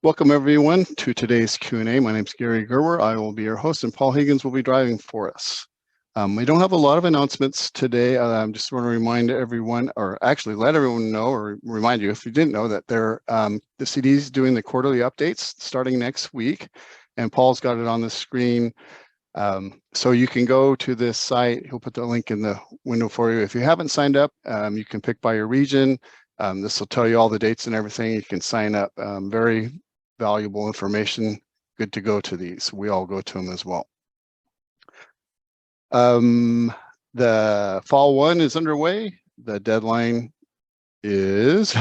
Welcome everyone to today's Q&A. My name is Gary Gerwer. I will be your host and Paul Higgins will be driving for us. We don't have a lot of announcements today. I just want to remind everyone, or actually let everyone know, or remind you if you didn't know, that the CD is doing the quarterly updates starting next week, and Paul's got it on the screen. So you can go to this site. He'll put the link in the window for you. If you haven't signed up, you can pick by your region. This will tell you all the dates and everything. You can sign up. Very valuable information. Good to go to these. We all go to them as well. The fall one is underway. The deadline is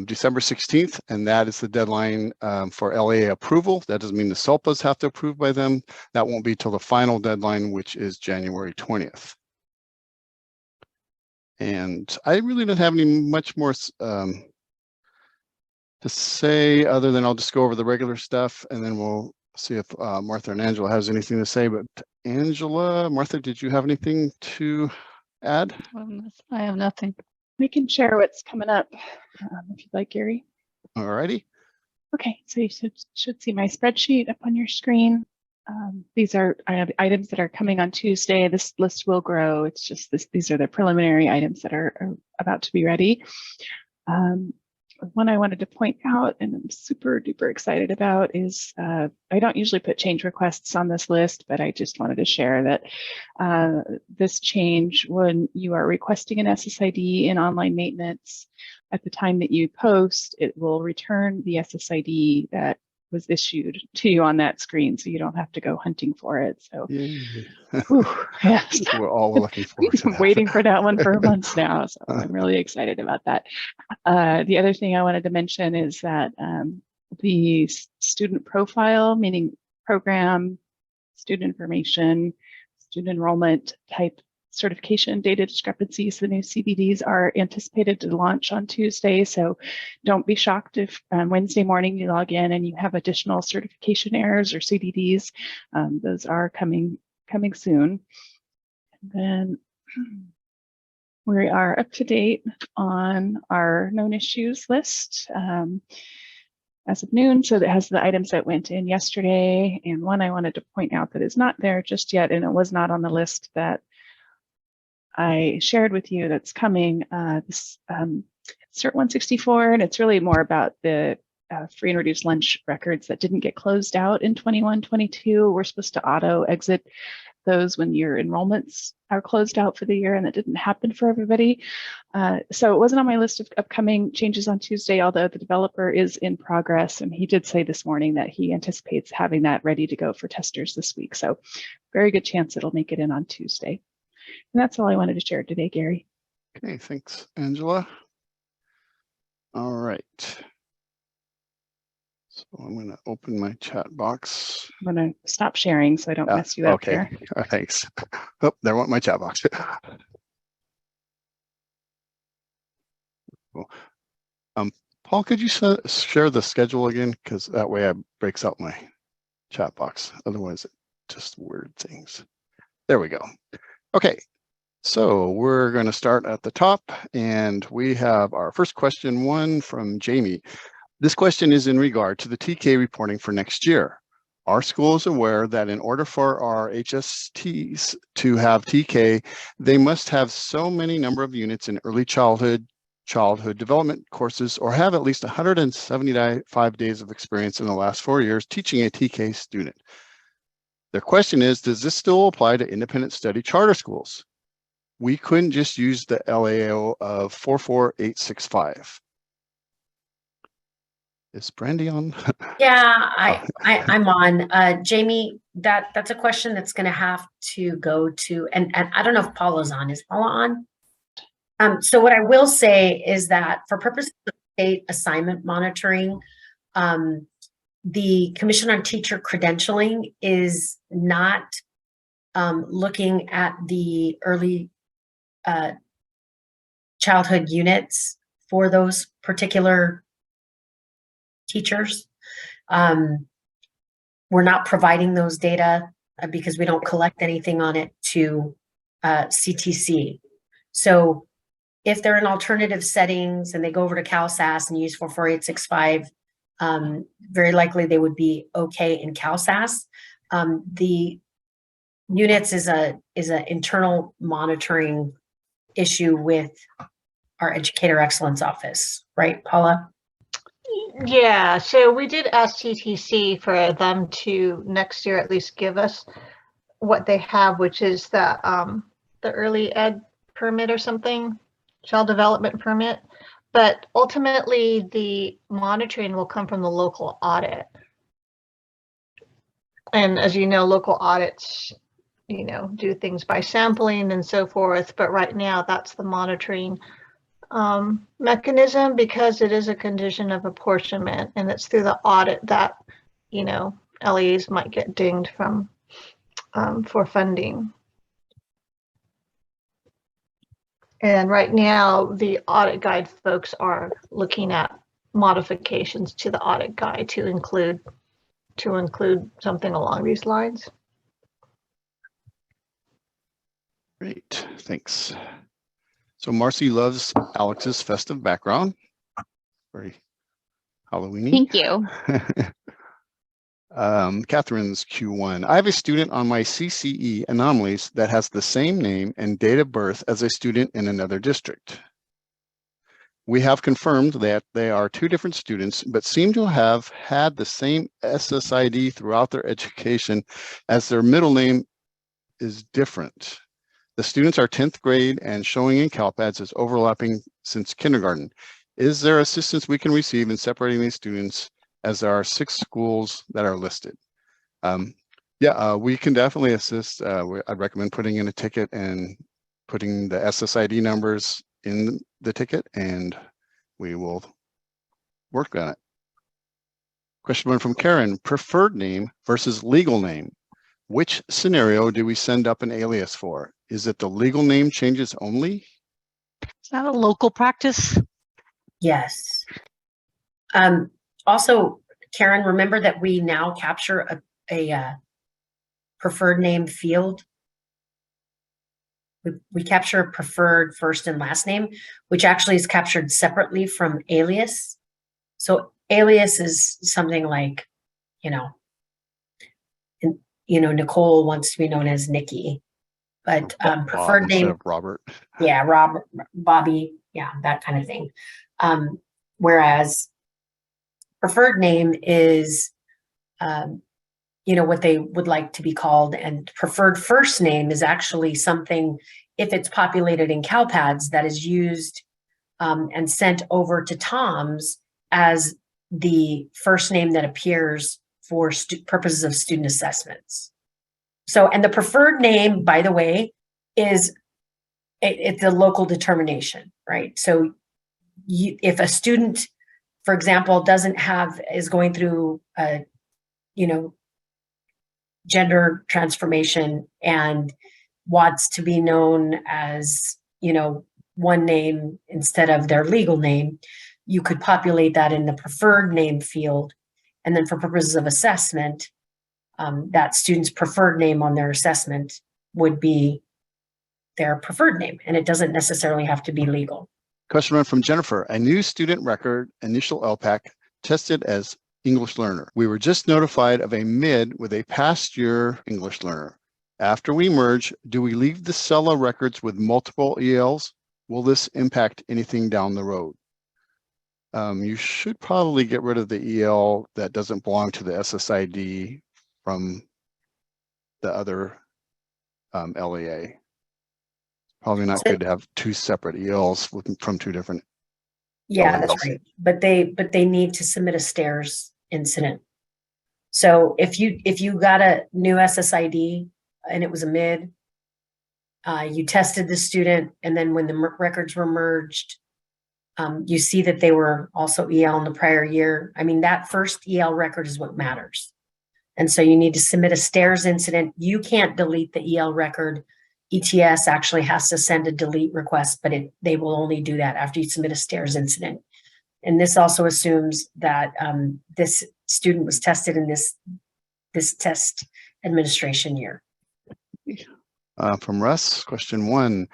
December 16th, and that is the deadline for LEA approval. That doesn't mean the SELPAs have to approve by them. That won't be till the final deadline, which is January 20th. And I really don't have any much more to say other than I'll just go over the regular stuff, and then we'll see if Martha and Angela has anything to say. But Angela, Martha, did you have anything to add? I have nothing. We can share what's coming up if you'd like, Gary. All righty. Okay, so you should see my spreadsheet up on your screen. I have items that are coming on Tuesday. This list will grow. It's just these are the preliminary items that are about to be ready. One I wanted to point out, and I'm super duper excited about, is I don't usually put change requests on this list, but I just wanted to share that this change, when you are requesting an SSID in online maintenance, at the time that you post, it will return the SSID that was issued to you on that screen, so you don't have to go hunting for it. So, whew, yes, we're all looking forward to that. Waiting for that one for months now, so I'm really excited about that. The other thing I wanted to mention is that the student profile, meaning program, student information, student enrollment type certification data discrepancies, the new CBDs are anticipated to launch on Tuesday. So don't be shocked if Wednesday morning you log in and you have additional certification errors or CDDs. Those are coming soon. And then we are up to date on our known issues list as of noon. So that has the items that went in yesterday. And one I wanted to point out that is not there just yet, and it was not on the list that I shared with you that's coming, this CERT0147, and it's really more about the free and reduced lunch records that didn't get closed out in 21-22. We're supposed to auto exit those when your enrollments are closed out for the year, and that didn't happen for everybody. So it wasn't on my list of upcoming changes on Tuesday, although the developer is in progress, and he did say this morning that he anticipates having that ready to go for testers this week. So very good chance it'll make it in on Tuesday. And that's all I wanted to share today, Gary. Okay, thanks, Angela. All right. So I'm going to open my chat box. I'm going to stop sharing so I don't mess you up here. Okay, thanks. Oh, there went my chat box. Cool. Paul, could you share the schedule again? Because that way it breaks out my chat box. Otherwise, it just weird things. There we go. Okay, so we're going to start at the top, and we have our first question, one from Jamie. This question is in regard to the TK reporting for next year. Our school is aware that in order for our HSTs to have TK, they must have so many number of units in early childhood development courses, or have at least 175 days of experience in the last 4 years teaching a TK student. Their question is, does this still apply to independent study charter schools? We couldn't just use the LAO of 44865. Is Brandy on? Yeah, I'm on. Jamie, that's a question that's going to have to go to, and I don't know if Paula's on. Is Paula on? So what I will say is that for purposes of state assignment monitoring, the Commission on Teacher Credentialing is not looking at the early childhood units for those particular teachers. We're not providing those data because we don't collect anything on it to CTC. So if they're in alternative settings and they go over to CalSAS and use 44865, Very likely they would be okay in CalSAS. The units is a internal monitoring issue with our Educator Excellence Office, right, Paula? Yeah, so we did ask TTC for them to next year at least give us what they have, which is the early ed permit or something, child development permit. But ultimately, the monitoring will come from the local audit. And as you know, local audits, you know, do things by sampling and so forth. But right now, that's the monitoring mechanism, because it is a condition of apportionment, and it's through the audit that, you know, LEAs might get dinged from for funding. And right now, the audit guide folks are looking at modifications to the audit guide to include something along these lines. Great, thanks. So Marcy loves Alex's festive background. Very Halloween-y. Thank you. Catherine's Q1. I have a student on my CCE anomalies that has the same name and date of birth as a student in another district. We have confirmed that they are two different students, but seem to have had the same SSID throughout their education, as their middle name is different. The students are 10th grade and showing in CALPADS is overlapping since kindergarten. Is there assistance we can receive in separating these students, as there are 6 schools that are listed? We can definitely assist. I'd recommend putting in a ticket and putting the SSID numbers in the ticket, and we will work on it. Question 1 from Karen: preferred name versus legal name. Which scenario do we send up an alias for? Is it the legal name changes only? Is that a local practice? Yes. Also, Karen, remember that we now capture a preferred name field. We capture preferred first and last name, which actually is captured separately from alias. So alias is something like, Nicole wants to be known as Nikki, but preferred name of Robert. Yeah, Robert, Bobby, yeah, that kind of thing. Whereas preferred name is, what they would like to be called, and preferred first name is actually something, if it's populated in CalPADS, that is used and sent over to TOMS as the first name that appears for purposes of student assessments. So, and the preferred name, by the way, is it's a local determination, right? So if a student, for example, is going through a, gender transformation and wants to be known as, one name instead of their legal name, you could populate that in the preferred name field. And then for purposes of assessment, that student's preferred name on their assessment would be their preferred name. And it doesn't necessarily have to be legal. Question 1 from Jennifer: a new student record, initial LPAC, tested as English learner. We were just notified of a MID with a past year English learner. After we merge, do we leave the SELA records with multiple ELs? Will this impact anything down the road? You should probably get rid of the EL that doesn't belong to the SSID from the other LEA. Probably not good to have 2 separate ELs from 2 different. Yeah, LEAs. that's right. But they need to submit a STARS incident. So if you got a new SSID and it was a MID, you tested the student, and then when the records were merged, you see that they were also EL in the prior year. I mean, that first EL record is what matters. And so you need to submit a STARS incident. You can't delete the EL record. ETS actually has to send a delete request, but they will only do that after you submit a STARS incident. And this also assumes that this student was tested in this test administration year. From Russ, question 1: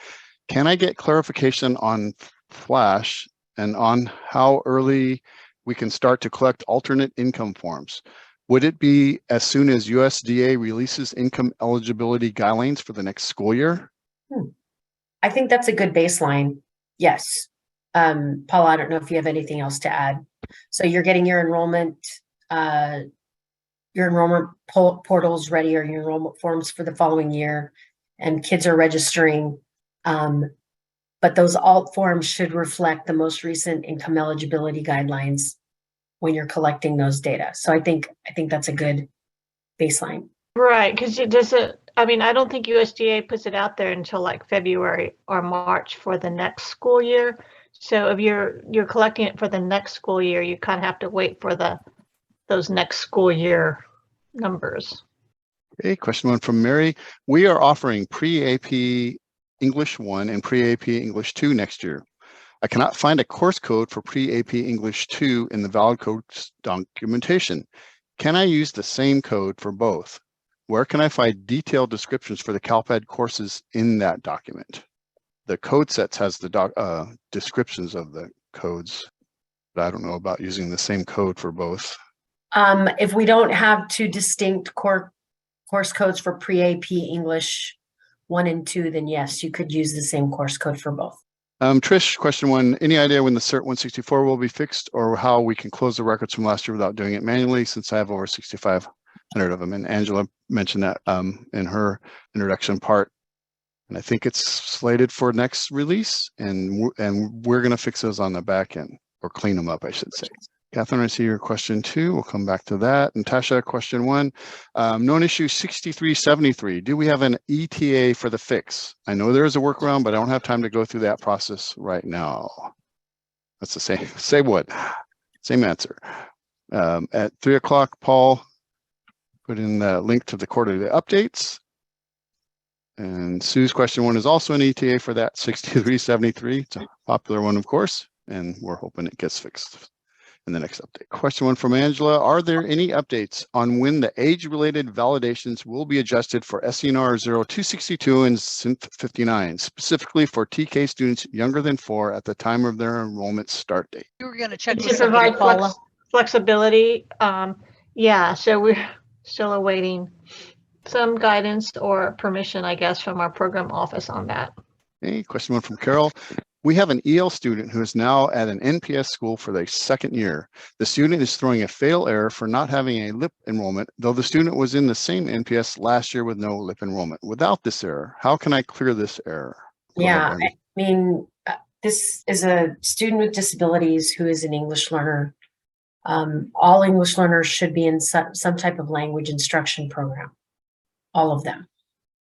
can I get clarification on Flash and on how early we can start to collect alternate income forms. Would it be as soon as USDA releases income eligibility guidelines for the next school year? I think that's a good baseline. Yes. Paula, I don't know if you have anything else to add. So you're getting your enrollment portals ready, or your enrollment forms for the following year, and kids are registering. But those alt forms should reflect the most recent income eligibility guidelines when you're collecting those data. So I think that's a good baseline. Right, because it doesn't, I mean, I don't think USDA puts it out there until like February or March for the next school year. So if you're collecting it for the next school year, you kind of have to wait for those next school year numbers. Okay, question 1 from Mary. We are offering pre-AP English 1 and pre-AP English 2 next year. I cannot find a course code for pre-AP English 2 in the valid codes documentation. Can I use the same code for both? Where can I find detailed descriptions for the CalPAD courses in that document? The code sets has the descriptions of the codes, but I don't know about using the same code for both. If we don't have two distinct course codes for pre-AP English 1 and 2, then yes, you could use the same course code for both. Trish, question 1, any idea when the CERT0147 will be fixed, or how we can close the records from last year without doing it manually, since I have over 6,500 of them? And Angela mentioned that in her introduction part. And I think it's slated for next release, and we're going to fix those on the back end, or clean them up, I should say. Catherine, I see your question 2. We'll come back to that. Natasha, question 1. Known issue 6373. Do we have an ETA for the fix? I know there is a workaround, but I don't have time to go through that process right now. That's the same. Say what? Same answer. At 3 o'clock, Paul put in the link to the quarterly updates. And Sue's question 1 is also an ETA for that 6373. It's a popular one, of course, and we're hoping it gets fixed in the next update. Question 1 from Angela. Are there any updates on when the age-related validations will be adjusted for SENR 0262 and SINF 59, specifically for TK students younger than 4 at the time of their enrollment start date? You were going to check To with somebody, provide Paula. flexibility. Yeah, so we're still awaiting some guidance or permission, I guess, from our program office on that. Okay, question 1 from Carol. We have an EL student who is now at an NPS school for their 2nd year. The student is throwing a fail error for not having a LIP enrollment, though the student was in the same NPS last year with no LIP enrollment. Without this error, how can I clear this error? Yeah, I mean, this is a student with disabilities who is an English learner. All English learners should be in some type of language instruction program, all of them.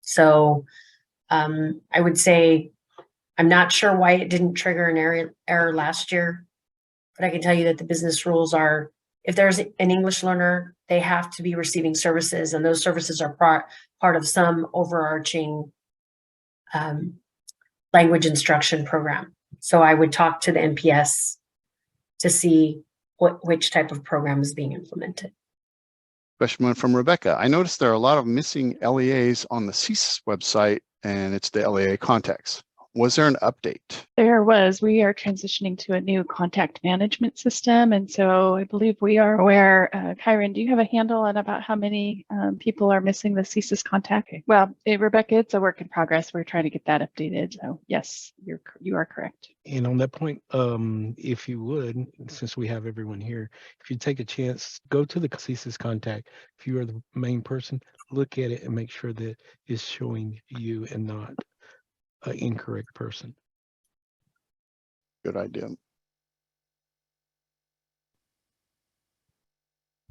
So I would say, I'm not sure why it didn't trigger an error last year, but I can tell you that the business rules are, if there's an English learner, they have to be receiving services, and those services are part of some overarching language instruction program. So I would talk to the NPS to see which type of program is being implemented. Question 1 from Rebecca. I noticed there are a lot of missing LEAs on the CSIS website, and it's the LEA contacts. Was there an update? There was. We are transitioning to a new contact management system, and so I believe we are aware. Kyron, do you have a handle on about how many people are missing the CSIS contact? Okay. Well, Rebecca, it's a work in progress. We're trying to get that updated. So yes, you are correct. And on that point, if you would, since we have everyone here, if you take a chance, go to the CSIS contact. If you are the main person, look at it and make sure that it's showing you and not an incorrect person. Good idea.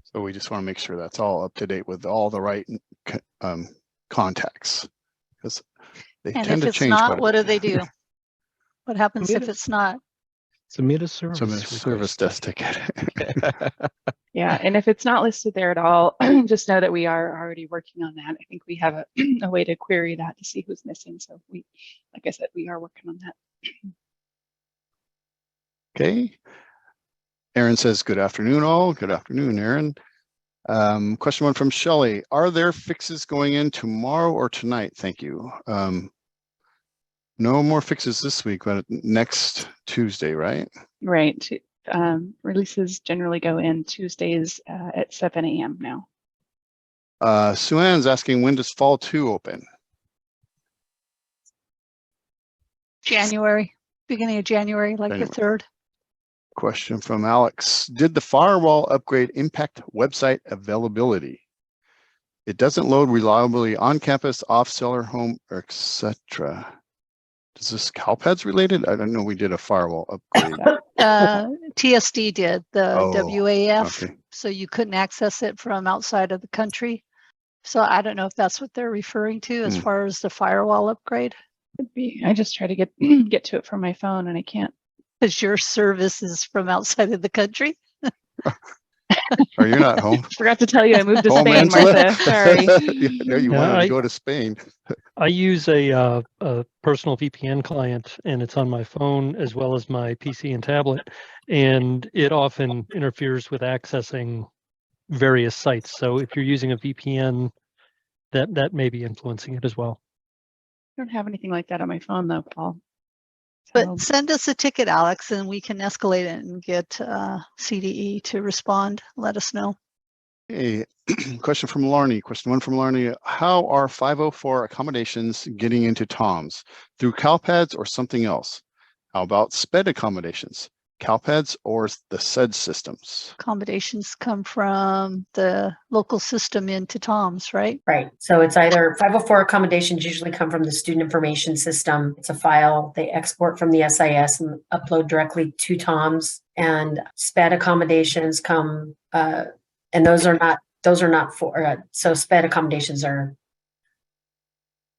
So we just want to make sure that's all up to date with all the right contacts, because they And tend if to it's change. not, what do they do? What happens if it's not? Submit a service. So the service desk ticket. Yeah, and if it's not listed there at all, just know that we are already working on that. I think we have a way to query that to see who's missing. So we, like I said, we are working on that. Okay. Aaron says, good afternoon, all. Good afternoon, Aaron. Question 1 from Shelley. Are there fixes going in tomorrow or tonight? Thank you. No more fixes this week, but next Tuesday, right? Right. Releases generally go in Tuesdays at 7 a.m. now. Sue Ann's asking, when does fall 2 open? January, beginning of January, like the 3rd. Question from Alex. Did the firewall upgrade impact website availability? It doesn't load reliably on campus, off cellar, home, etc. Is this CALPADS related? I don't know. We did a firewall upgrade. TSD did the Oh, WAF, okay. so you couldn't access it from outside of the country. So I don't know if that's what they're referring to as far as the firewall upgrade. Could be. I just try to get to it from my phone and I can't. Because your service is from outside of the country. Are you not home? Forgot to tell you I moved to Home, Spain, Angela? Martha. Sorry. No, you wanted to go to Spain. I use a personal VPN client, and it's on my phone as well as my PC and tablet, and it often interferes with accessing various sites. So if you're using a VPN, that may be influencing it as well. I don't have anything like that on my phone though, Paul. But So, send us a ticket, Alex, and we can escalate it and get CDE to respond. Let us know. Hey, question from Larney. Question 1 from Larney. How are 504 accommodations getting into TOMS? Through CALPADS or something else? How about SPED accommodations? CALPADS or the SED systems? Accommodations come from the local system into TOMS, right? Right. So it's either 504 accommodations usually come from the student information system. It's a file they export from the SIS and upload directly to TOMS, and SPED accommodations come, and those are not for, so SPED accommodations are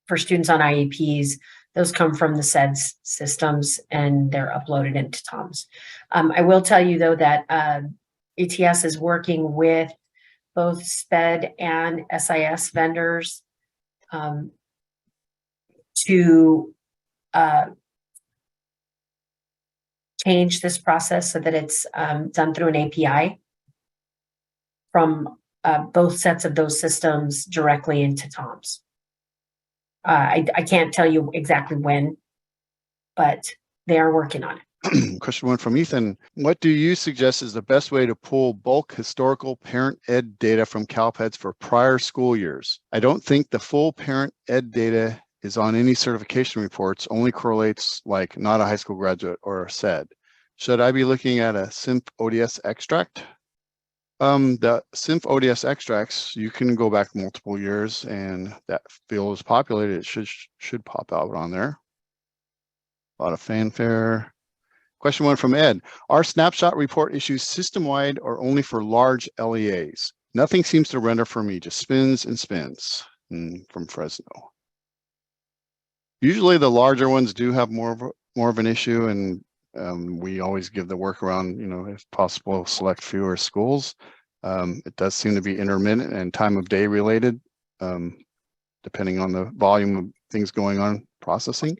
for students on IEPs. Those come from the SEDS systems and they're uploaded into TOMS. I will tell you though that ATS is working with both SPED and SIS vendors to change this process so that it's done through an API from both sets of those systems directly into TOMS. I can't tell you exactly when, but they are working on it. Question 1 from Ethan. What do you suggest is the best way to pull bulk historical parent ed data from CALPADS for prior school years? I don't think the full parent ed data is on any certification reports, only correlates like not a high school graduate or a SED. Should I be looking at a SINF ODS extract? The SINF ODS extracts, you can go back multiple years and that field is populated. It should pop out on there. A lot of fanfare. Question 1 from Ed. Are snapshot report issues system-wide or only for large LEAs? Nothing seems to render for me, just spins and spins. From Fresno. Usually the larger ones do have more of an issue, and we always give the workaround, you know, if possible, select fewer schools. It does seem to be intermittent and time of day related, depending on the volume of things going on processing.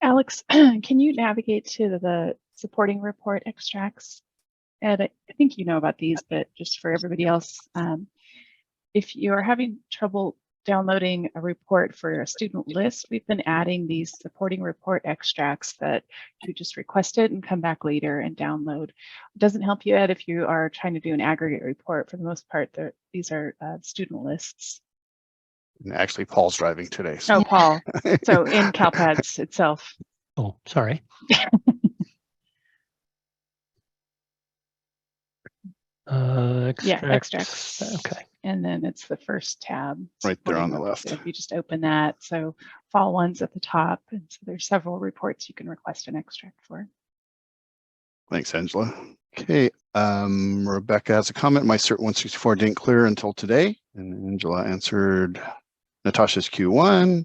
Alex, can you navigate to the supporting report extracts? Ed, I think you know about these, but just for everybody else, if you're having trouble downloading a report for a student list, we've been adding these supporting report extracts that you just request it and come back later and download. It doesn't help you, Ed, if you are trying to do an aggregate report. For the most part, these are student lists. And actually, Paul's driving today. So. Oh, Paul. So in CALPADS itself. Oh, sorry. Extracts. Yeah, extracts. Okay. And then it's the first tab. Right there on the supporting left. So if you just open that, so fall one's at the top. And so there's several reports you can request an extract for. Thanks, Angela. Okay, Rebecca has a comment. My CERT0147 didn't clear until today. And Angela answered Natasha's Q1.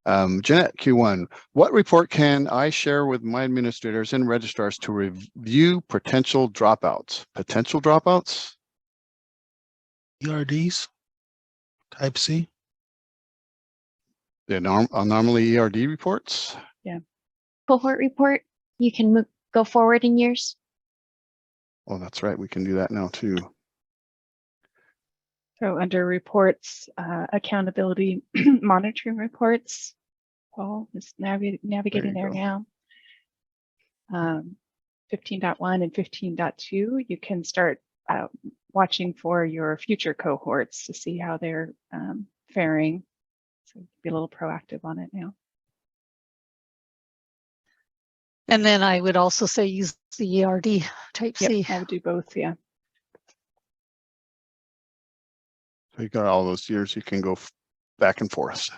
Jeanette, Q1. What report can I share with my administrators and registrars to review potential dropouts? Potential dropouts? ERDs, type C. The anomaly ERD reports? Yeah. Cohort report, you can go forward in years. Oh, that's right. We can do that now too. So under reports, accountability monitoring reports, Paul is navigating there go. now. 15.1 and 15.2, you can start watching for your future cohorts to see how they're faring. So be a little proactive on it now. And then I would also say use the ERD type C. Yep, I would do both, yeah. So you got all those years you can go back and forth.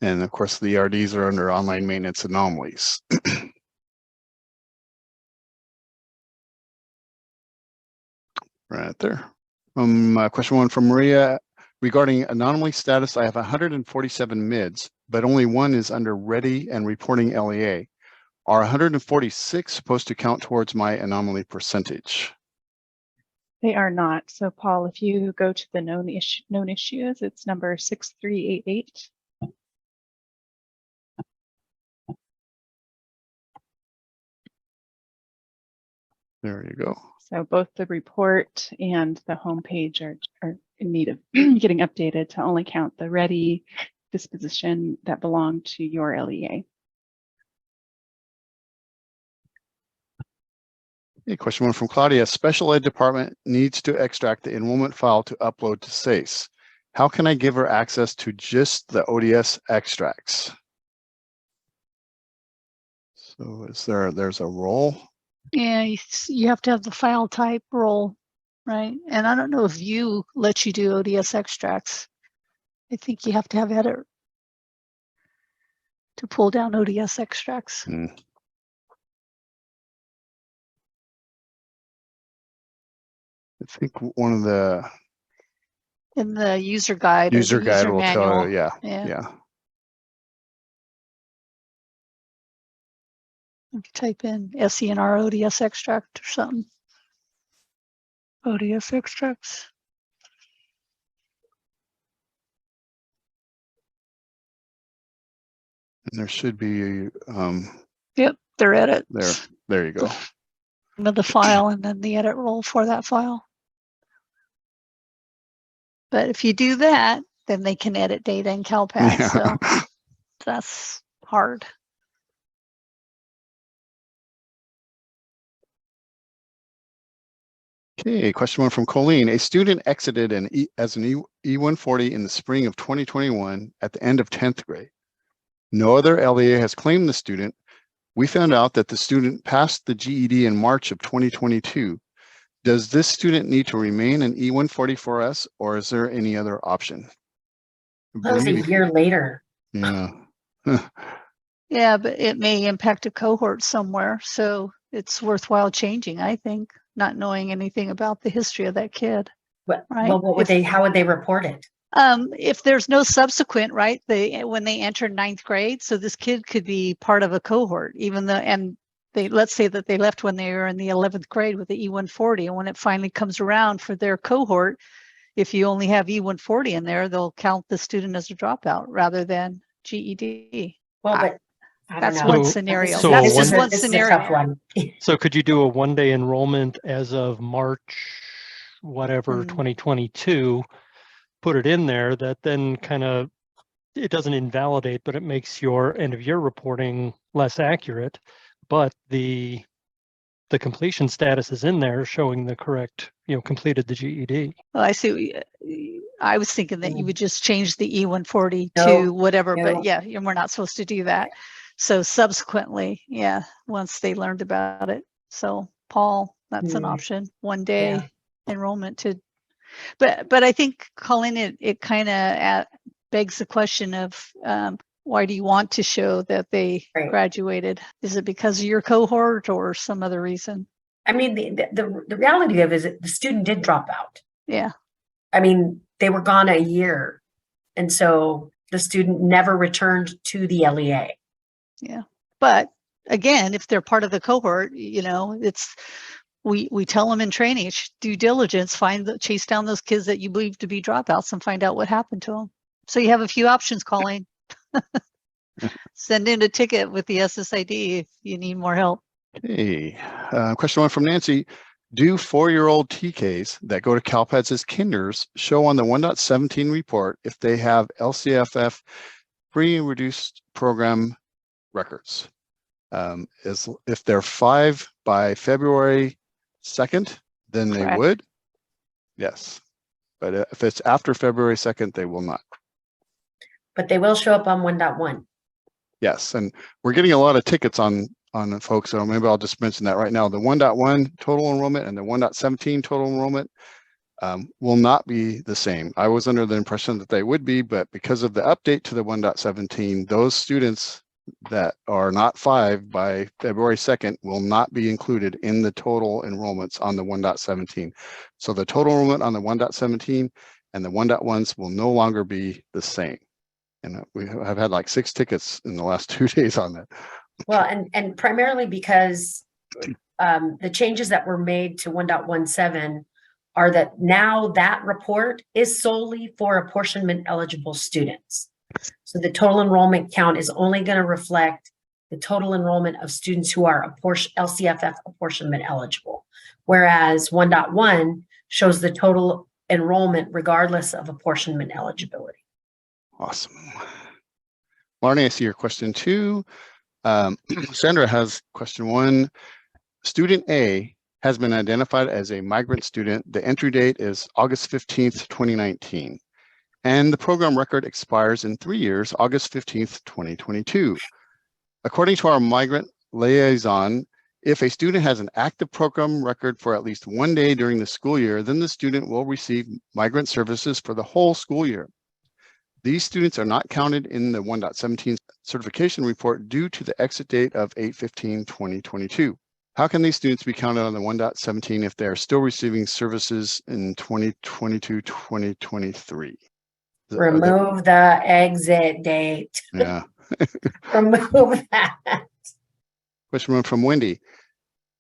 And of course, the ERDs are under online maintenance anomalies. Right there. Question one from Maria. Regarding anomaly status, I have 147 MIDs, but only one is under ready and reporting LEA. Are 146 supposed to count towards my anomaly percentage? They are not. So Paul, if you go to the known issues, it's number 6388. There you go. So both the report and the homepage are in need of getting updated to only count the ready disposition that belong to your LEA. Okay, question one from Claudia. Special ed department needs to extract the enrollment file to upload to SACE. How can I give her access to just the ODS extracts? So there's a role? Yeah, you have to have the file type role, right? And I don't know if Vue lets you do ODS extracts. I think you have to have edit to pull down ODS extracts. I think one of the In the user guide. or the user guide will manual. tell you, Yeah. yeah. You can type in SENR ODS extract or something. ODS extracts. And there should be Yep, they're edits. there you go. Of the file and then the edit role for that file. But if you do that, then they can edit data in CalPADS. Yeah. So that's hard. Okay, question one from Colleen. A student exited as an E140 in the spring of 2021 at the end of 10th grade. No other LEA has claimed the student. We found out that the student passed the GED in March of 2022. Does this student need to remain an E140 for us, or is there any other option? That was a year later. Yeah. Yeah, but it may impact a cohort somewhere. So it's worthwhile changing, I think, not knowing anything about the history of that kid. What, Right. well, what would how would they report it? If there's no subsequent, right, when they enter 9th grade, so this kid could be part of a cohort, even though, and let's say that they left when they were in the 11th grade with the E140, and when it finally comes around for their cohort, if you only have E140 in there, they'll count the student as a dropout rather than GED. Well, but I don't That's know. one scenario. So This is one this scenario. is a tough one. So could you do a one-day enrollment as of March, whatever, 2022, put it in there that then kind of, it doesn't invalidate, but it makes your end of year reporting less accurate, but the completion status is in there showing the correct, completed the GED. Well, I see. I was thinking that you would just change the E140 No, to whatever, no. but yeah, we're not supposed to do that. So subsequently, yeah, once they learned about it. So Paul, that's an option. One day enrollment to, but I think, Colin, it kind of begs the question of why do you want to show that they graduated? Is it because of your cohort or some other reason? I mean, the reality of it is that the student did drop out. Yeah. I mean, they were gone a year. And so the student never returned to the LEA. Yeah. But again, if they're part of the cohort, it's, we tell them in training, due diligence, chase down those kids that you believe to be dropouts and find out what happened to them. So you have a few options, Colleen. Send in a ticket with the SSID if you need more help. Okay, question one from Nancy. Do 4-year-old TKs that go to CalPADS as Kindlers show on the 1.17 report if they have LCFF free and reduced program records? Is if they're 5 by February 2nd, then they Correct. would. Yes. But if it's after February 2nd, they will not. But they will show up on 1.1. Yes. And we're getting a lot of tickets on the folks. So maybe I'll just mention that right now. The 1.1 total enrollment and the 1.17 total enrollment will not be the same. I was under the impression that they would be, but because of the update to the 1.17, those students that are not 5 by February 2nd will not be included in the total enrollments on the 1.17. So the total enrollment on the 1.17 and the 1.1s will no longer be the same. And we have had like 6 tickets in the last 2 days on that. Well, and primarily because the changes that were made to 1.17 are that now that report is solely for apportionment eligible students. So the total enrollment count is only going to reflect the total enrollment of students who are LCFF apportionment eligible, whereas 1.1 shows the total enrollment regardless of apportionment eligibility. Awesome. Marnie, I see your question 2. Sandra has question 1. Student A has been identified as a migrant student. The entry date is August 15th, 2019. And the program record expires in 3 years, August 15th, 2022. According to our migrant liaison, if a student has an active program record for at least 1 day during the school year, then the student will receive migrant services for the whole school year. These students are not counted in the 1.17 certification report due to the exit date of 8/15/2022. How can these students be counted on the 1.17 if they are still receiving services in 2022-2023? Remove the exit date. Yeah. Remove that. Question 1 from Wendy.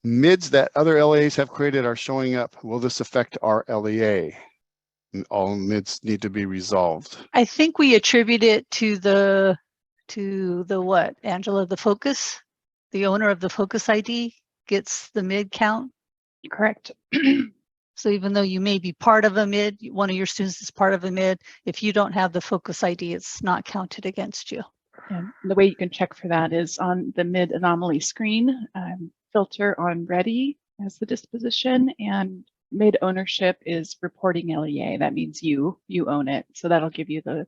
MIDs that other LEAs have created are showing up. Will this affect our LEA? All MIDs need to be resolved. I think we attribute it to the what, Angela, the focus, the owner of the focus ID gets the MID count. Correct. So even though you may be part of a MID, one of your students is part of a MID, if you don't have the focus ID, it's not counted against you. And the way you can check for that is on the MID anomaly screen, filter on ready as the disposition, and MID ownership is reporting LEA. That means you own it. So that'll give you the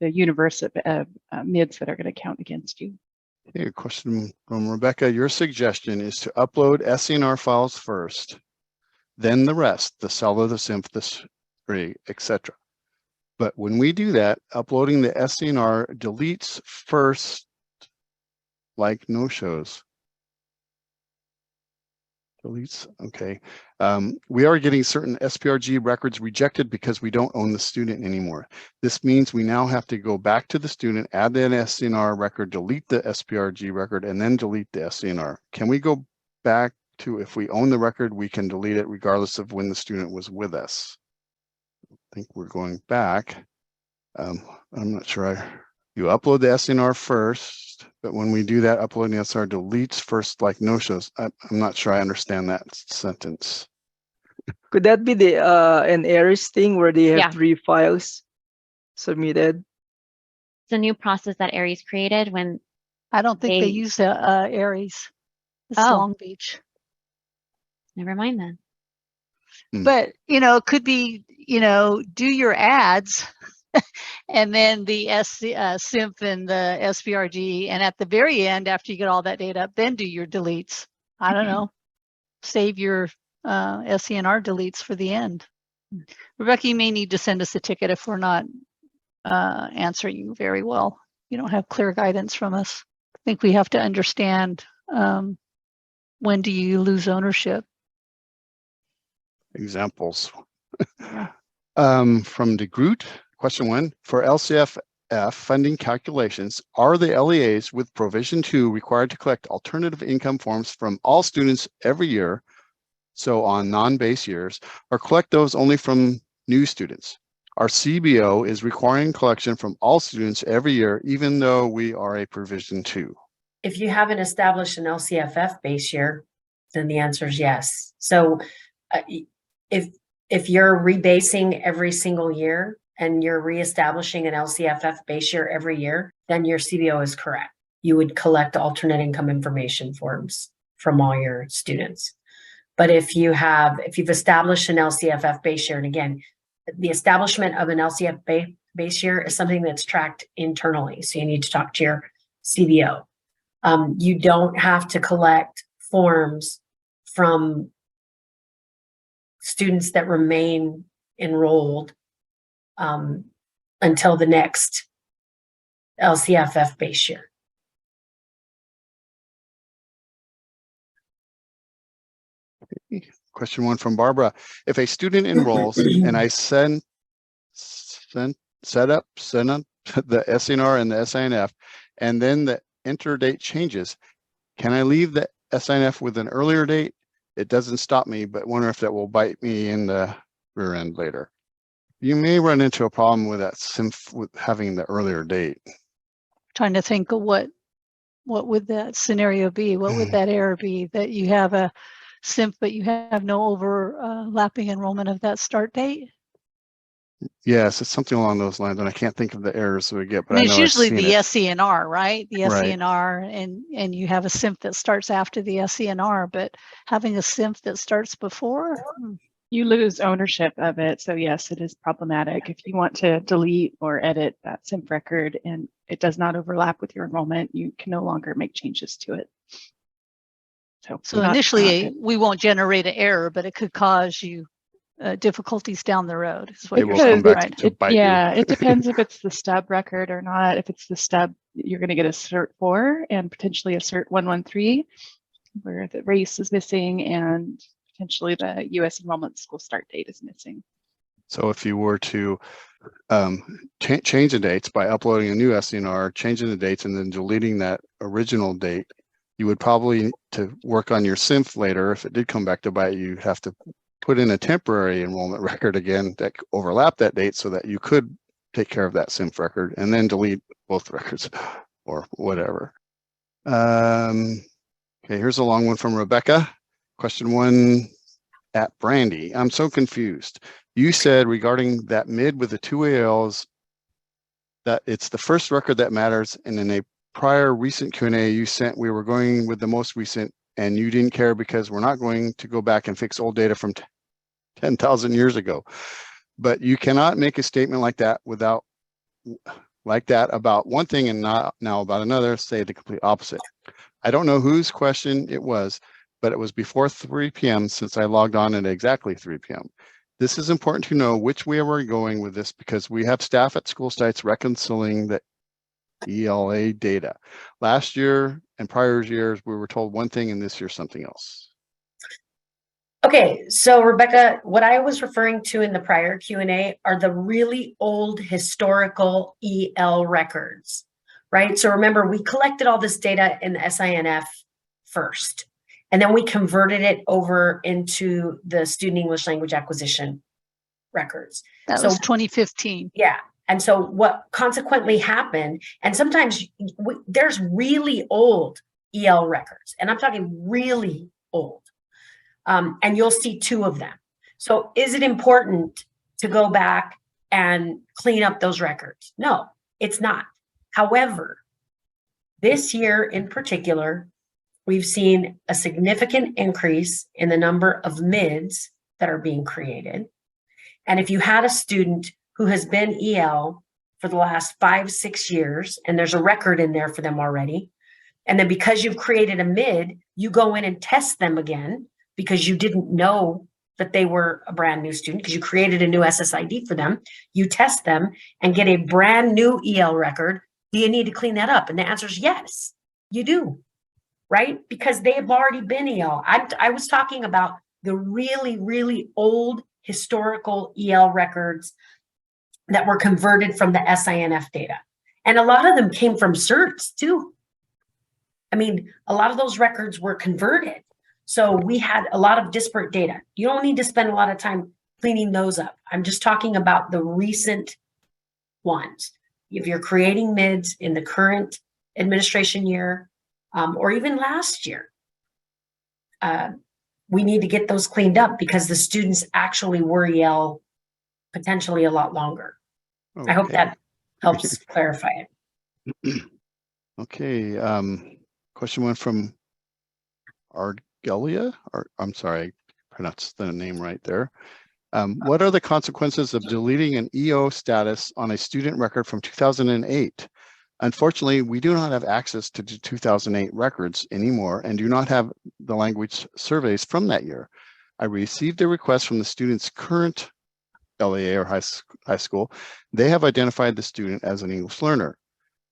universe of MIDs that are going to count against you. Okay, a question from Rebecca. Your suggestion is to upload SCNR files first, then the rest, the SELPA, the SINF, the sprg, etc. But when we do that, uploading the SCNR deletes first, like no-shows. Deletes, okay. We are getting certain SPRG records rejected because we don't own the student anymore. This means we now have to go back to the student, add the SCNR record, delete the SPRG record, and then delete the SCNR. Can we go back to, if we own the record, we can delete it regardless of when the student was with us? I think we're going back. I'm not sure. You upload the SCNR first, but when we do that, uploading the SCNR deletes first, like no-shows. I'm not sure I understand that sentence. Could that be the an Aries thing where they have Yeah. 3 files submitted? It's a new process that Aries created when I don't think they They- use Aries. It's Oh. Long Beach. never mind then. But, it could be, do your ads and then the SINF and the SPRG. And at the very end, after you get all that data up, then do your deletes. I don't know. Save your SCNR deletes for the end. Rebecca, you may need to send us a ticket if we're not answering you very well. You don't have clear guidance from us. I think we have to understand when do you lose ownership. Examples. From DeGroot, question 1, for LCFF funding calculations, are the LEAs with provision 2 required to collect alternative income forms from all students every year, so on non-base years, or collect those only from new students? Our CBO is requiring collection from all students every year, even though we are a provision 2. If you haven't established an LCFF base year, then the answer is yes. So if you're rebasing every single year and you're reestablishing an LCFF base year every year, then your CBO is correct. you would collect alternate income information forms from all your students. But if you've established an LCFF base year, and again, the establishment of an LCFF base year is something that's tracked internally. So you need to talk to your CBO. You don't have to collect forms from students that remain enrolled until the next LCFF base year. Question 1 from Barbara. If a student enrolls and I set up the SNR and the SINF, and then the enter date changes, can I leave the SINF with an earlier date? It doesn't stop me, but wonder if that will bite me in the rear end later. You may run into a problem with that SINF with having the earlier date. Trying to think of what would that scenario be? What would that error be? That you have a SINF, but you have no overlapping enrollment of that start date? Yes, it's something along those lines, and I can't think of the errors we get, but I mean, I know it's usually I've seen the it. SENR, right? The Right. SENR, and you have a SINF that starts after the SENR, but having a SINF that starts before, You lose ownership of it. So yes, it is problematic. If you want to delete or edit that SINF record and it does not overlap with your enrollment, you can no longer make changes to it. So not initially good. we won't generate an error, but it could cause you difficulties down the road. Is what It you're will saying, come back right? to bite you. Yeah, it depends if it's the stub record or not. If it's the stub, you're going to get a CERT04 and potentially a CERT0113, where the race is missing and potentially the U.S. enrollment school start date is missing. So if you were to change the dates by uploading a new SNR, changing the dates, and then deleting that original date, you would probably, to work on your SINF later, if it did come back to bite you, have to put in a temporary enrollment record again that overlap that date so that you could take care of that SINF record and then delete both records or whatever. Okay, here's a long one from Rebecca. Question 1 at Brandy. I'm so confused. You said regarding that mid with the 2 ALs that it's the first record that matters, and in a prior recent Q&A you sent, we were going with the most recent, and you didn't care because we're not going to go back and fix old data from 10,000 years ago. But you cannot make a statement like that about one thing and not now about another. Say the complete opposite. I don't know whose question it was, but it was before 3 p.m. since I logged on at exactly 3 p.m. This is important to know which way we're going with this, because we have staff at school sites reconciling the ELA data. Last year and prior years, we were told one thing, and this year something else. Okay, so Rebecca, what I was referring to in the prior Q&A are the really old historical EL records, right? So remember, we collected all this data in the SINF first, and then we converted it over into the student English language acquisition records. That was 2015. Yeah. And so what consequently happened, and sometimes there's really old EL records, and I'm talking really old. And you'll see 2 of them. So is it important to go back and clean up those records? No, it's not. However, this year in particular, we've seen a significant increase in the number of MIDs that are being created. And if you had a student who has been EL for the last 5-6 years, and there's a record in there for them already, and then because you've created a MID, you go in and test them again, because you didn't know that they were a brand new student, because you created a new SSID for them, you test them and get a brand new EL record. Do you need to clean that up? And the answer is yes, you do, right? Because they have already been EL. I was talking about the really, really old historical EL records that were converted from the SINF data. And a lot of them came from certs too. I mean, a lot of those records were converted. So we had a lot of disparate data. You don't need to spend a lot of time cleaning those up. I'm just talking about the recent ones. If you're creating MIDs in the current administration year, or even last year, we need to get those cleaned up because the students actually were EL potentially a lot longer. Okay. I hope that helps clarify it. Okay, question one from Argelia, or I'm sorry, I pronounced the name right there. What are the consequences of deleting an EO status on a student record from 2008? Unfortunately, we do not have access to the 2008 records anymore and do not have the language surveys from that year. I received a request from the student's current LEA or high school. They have identified the student as an English learner.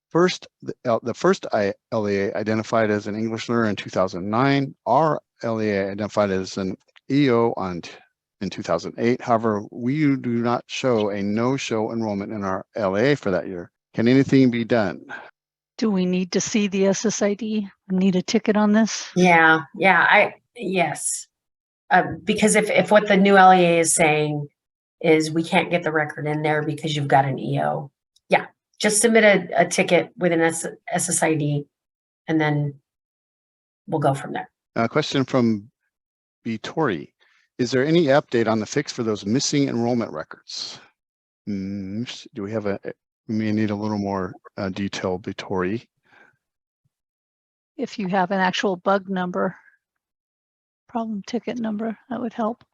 First, the first LEA identified as an English learner in 2009. Our LEA identified as an EO in 2008. However, we do not show a no-show enrollment in our LEA for that year. Can anything be done? Do we need to see the SSID? Need a ticket on this? Yeah, yes. Because if what the new LEA is saying is we can't get the record in there because you've got an EO, yeah, just submit a ticket with an SSID and then we'll go from there. A question from Vittori. Is there any update on the fix for those missing enrollment records? Do we have we may need a little more detail, Vittori. If you have an actual bug number, problem ticket number, that would help.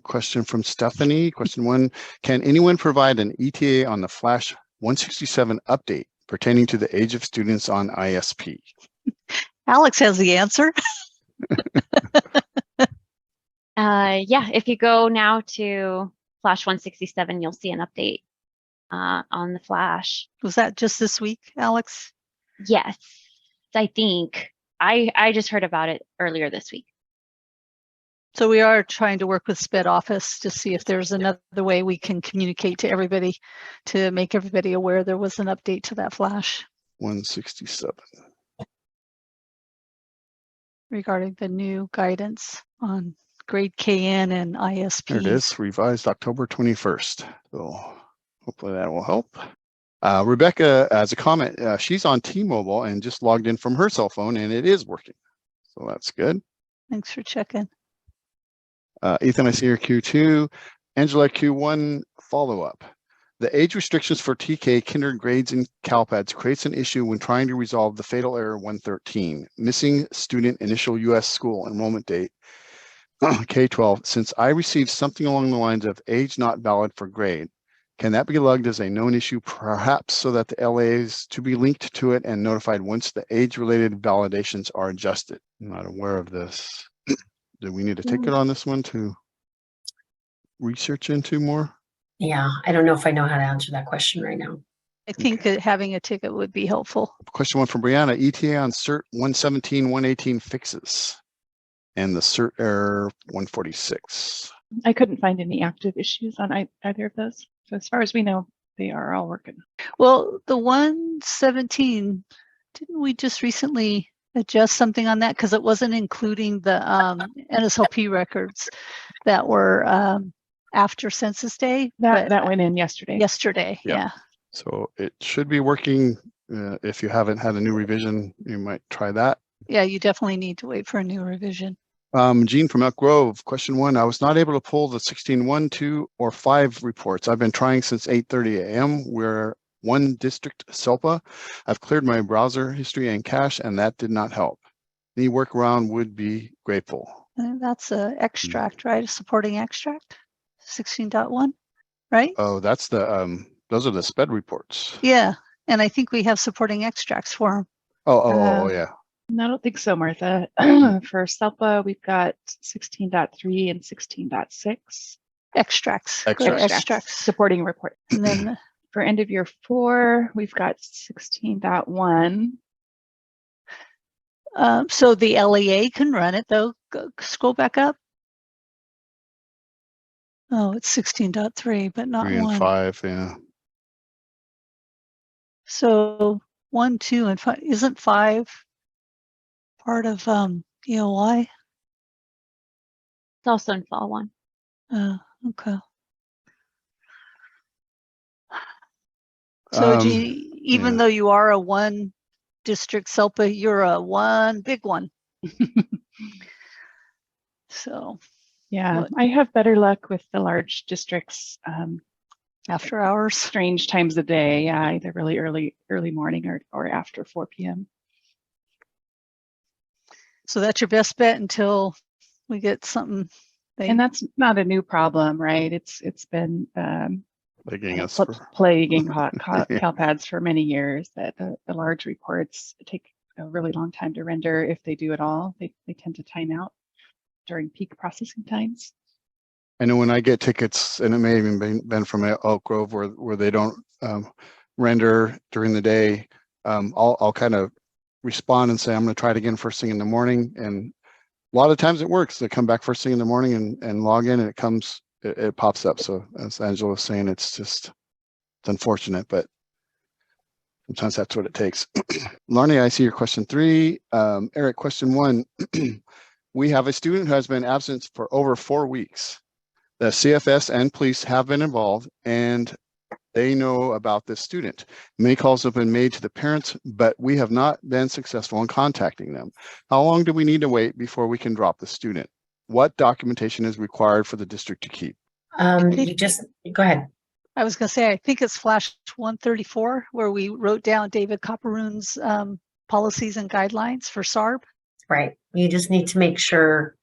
Question from Stephanie. Question one, can anyone provide an ETA on the Flash 167 update pertaining to the age of students on ISP? Alex has the answer. Yeah, if you go now to Flash 167, you'll see an update on the Flash. Was that just this week, Alex? Yes, I think. I just heard about it earlier this week. So we are trying to work with SPED office to see if there's another way we can communicate to everybody to make everybody aware there was an update to that Flash. 167. Regarding the new guidance on grade KN and ISP. There it is, revised October 21st. So hopefully that will help. Rebecca, as a comment, she's on T-Mobile and just logged in from her cell phone and it is working. So that's good. Thanks for checking. Ethan, I see your Q2. Angela, Q1 follow-up. The age restrictions for TK kinder grades in CALPADS creates an issue when trying to resolve the fatal error 113, missing student initial US school enrollment date, K-12, since I received something along the lines of age not valid for grade. Can that be logged as a known issue, perhaps so that the LAs to be linked to it and notified once the age-related validations are adjusted? I'm not aware of this. Do we need a ticket on this one to research into more? Yeah, I don't know if I know how to answer that question right now. I think that having a ticket would be helpful. Question one from Brianna, ETA on CERT0117, 118 fixes and the CERT error 146. I couldn't find any active issues on either of those. So as far as we know, they are all working. Well, the 117, didn't we just recently adjust something on that? Because it wasn't including the NSLP records that were after Census Day. That went in yesterday. Yesterday, yeah. So it should be working. If you haven't had a new revision, you might try that. Yeah, you definitely need to wait for a new revision. Gene from Elk Grove, question one, I was not able to pull the 16.1, 2, or 5 reports. I've been trying since 8:30 a.m. We're one district SELPA. I've cleared my browser history and cache, and that did not help. Any workaround would be grateful. That's a extract, right? A supporting extract, 16.1, right? Oh, that's the, those are the SPED reports. Yeah, and I think we have supporting extracts for them. Oh, yeah. No, I don't think so, Martha. For SELPA, we've got 16.3 and 16.6. Extracts. Extracts. Supporting report. And then for end of year 4, we've got 16.1. So the LEA can run it though. Scroll back up. Oh, it's 16.3, but not 3 and 1. 5, yeah. So 1, 2, and 5 isn't 5 part of EOI? It's also in fall 1. Okay. So even though you are a 1 district SELPA, you're a 1 big one. So yeah, I have better luck with the large districts. After hours. Strange times of day, yeah, either really early morning or after 4 p.m. So that's your best bet until we get something. And that's not a new problem, right? It's been Plaguing us plaguing CalPADS for many years, that the large reports take a really long time to render. If they do at all, they tend to time out during peak processing times. I know when I get tickets, and it may have even been from Elk Grove where they don't render during the day, I'll kind of respond and say, I'm going to try it again first thing in the morning. And a lot of times it works. They come back first thing in the morning and log in, and it pops up. So as Angela was saying, it's unfortunate, but sometimes that's what it takes. Larnie, I see your question 3. Eric, question 1. We have a student who has been absent for over 4 weeks. The CFS and police have been involved, and they know about this student. Many calls have been made to the parents, but we have not been successful in contacting them. How long do we need to wait before we can drop the student? What documentation is required for the district to keep? You just go ahead. I was going to say, I think it's Flash 134 where we wrote down David Copperoon's policies and guidelines for SARB. Right. You just need to make sure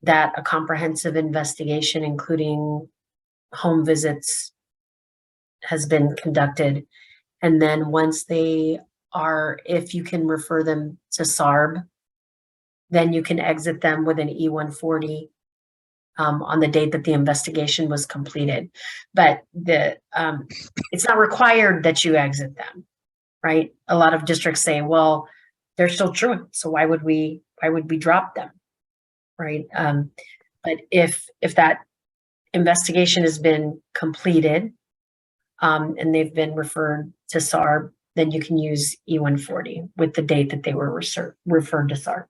that a comprehensive investigation, including home visits, has been conducted. And then once they are, if you can refer them to SARB, then you can exit them with an E-140 on the date that the investigation was completed. But it's not required that you exit them, right? A lot of districts say, well, they're still truant, so why would we drop them, right? But if that investigation has been completed and they've been referred to SARB, then you can use E-140 with the date that they were referred to SARB.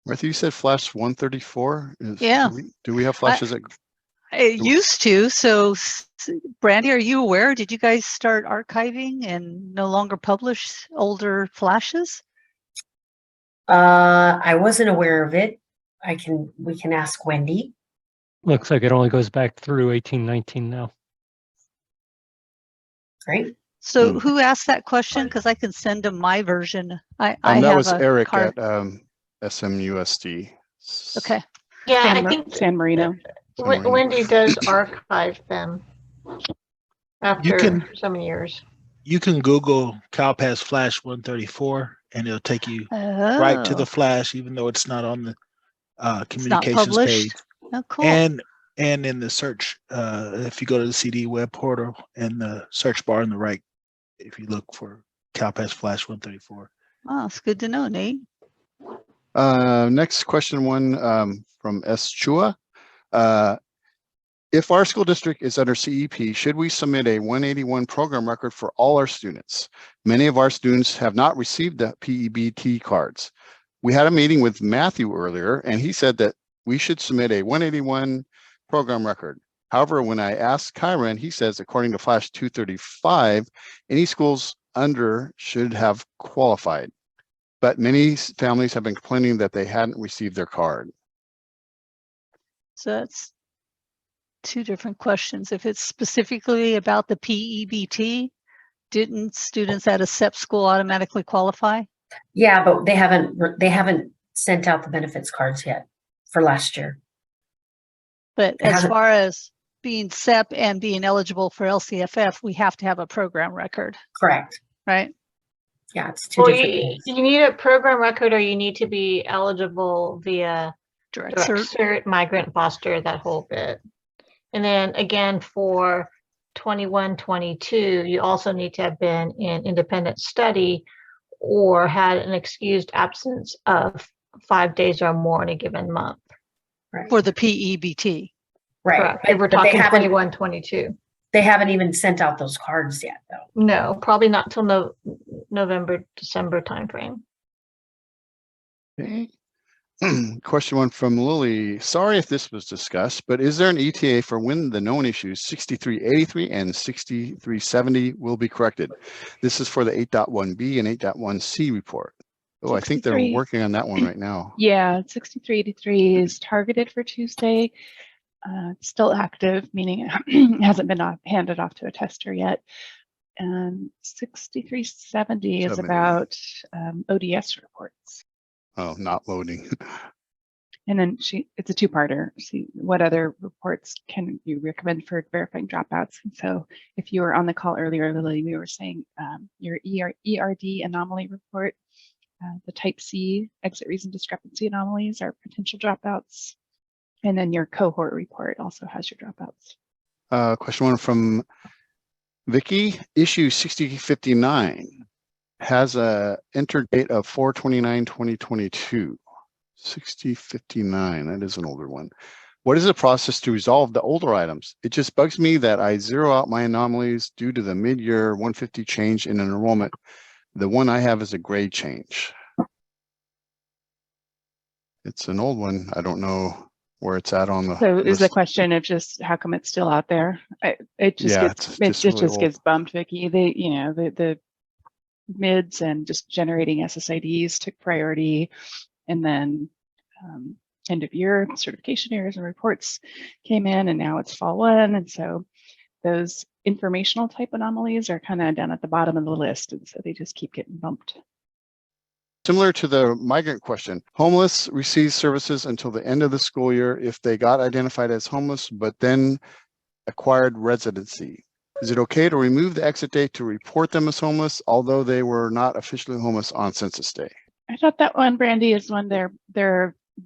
Martha, you said Flash 134? Yeah. Do we have flashes? It used to. So, Brandy, are you aware? Did you guys start archiving and no longer publish older flashes? I wasn't aware of it. We can ask Wendy. Looks like it only goes back through 1819 now. Great. So who asked that question? Because I can send them my version. I that have was a Eric card. at SMUSD. Okay. Yeah, I think San Marino. Wendy does archive them after so many years. You can Google CalPADS Flash 134 and it'll take you right to the flash, even though it's not on the communications page. Oh, cool. And in the search, if you go to the CD web portal and the search bar on the right, if you look for CalPADS Flash 134. Oh, it's good to know, Nate. Next question 1 from S. Chua. If our school district is under CEP, should we submit a 181 program record for all our students? Many of our students have not received the PEBT cards. We had a meeting with Matthew earlier, and he said that we should submit a 181 program record. However, when I asked Kyron, he says, according to Flash 235, any schools under should have qualified. But many families have been complaining that they hadn't received their card. So that's 2 different questions. If it's specifically about the PEBT, didn't students at a SEP school automatically qualify? Yeah, but they haven't sent out the benefits cards yet for last year. But as far as being SEP and being eligible for LCFF, we have to have a program record. Correct. Right? Yeah, it's 2 different things. You need a program record, or you need to be eligible via direct cert, migrant foster, that whole bit. And then again, for 21-22, you also need to have been in independent study or had an excused absence of 5 days or more in a given month. Right. For the PEBT. Right. If we're talking 21-22. They haven't even sent out those cards yet, though. No, probably not till November, December timeframe. Okay. Question 1 from Lily. Sorry if this was discussed, but is there an ETA for when the known issues 6383 and 6370 will be corrected? This is for the 8.1b and 8.1c report. Oh, I think they're working on that one right now. Yeah, 6383 is targeted for Tuesday. still active, meaning it hasn't been handed off to a tester yet. And 6370 is about ODS reports. Oh, not loading. And then it's a two-parter. See, what other reports can you recommend for verifying dropouts? And so if you were on the call earlier, Lily, we were saying your ERD anomaly report, the type C exit reason discrepancy anomalies are potential dropouts. And then your cohort report also has your dropouts. Question one from Vicky. Issue 6059 has a enter date of 4/29/2022. 6059, that is an older one. What is the process to resolve the older items? It just bugs me that I zero out my anomalies due to the mid-year 150 change in an enrollment. The one I have is a grade change. It's an old one. I don't know where it's at on the So is the list. question of just how come it's still out there? It just Yeah, gets it's just really old. gets bumped, Vicky. The mids and just generating SSIDs took priority, and then end of year certification errors and reports came in, and now it's fall one, and so those informational type anomalies are kind of down at the bottom of the list, and so they just keep getting bumped. Similar to the migrant question, homeless receives services until the end of the school year if they got identified as homeless, but then acquired residency. Is it okay to remove the exit date to report them as homeless, although they were not officially homeless on census day? I thought that one, Brandy, is when they're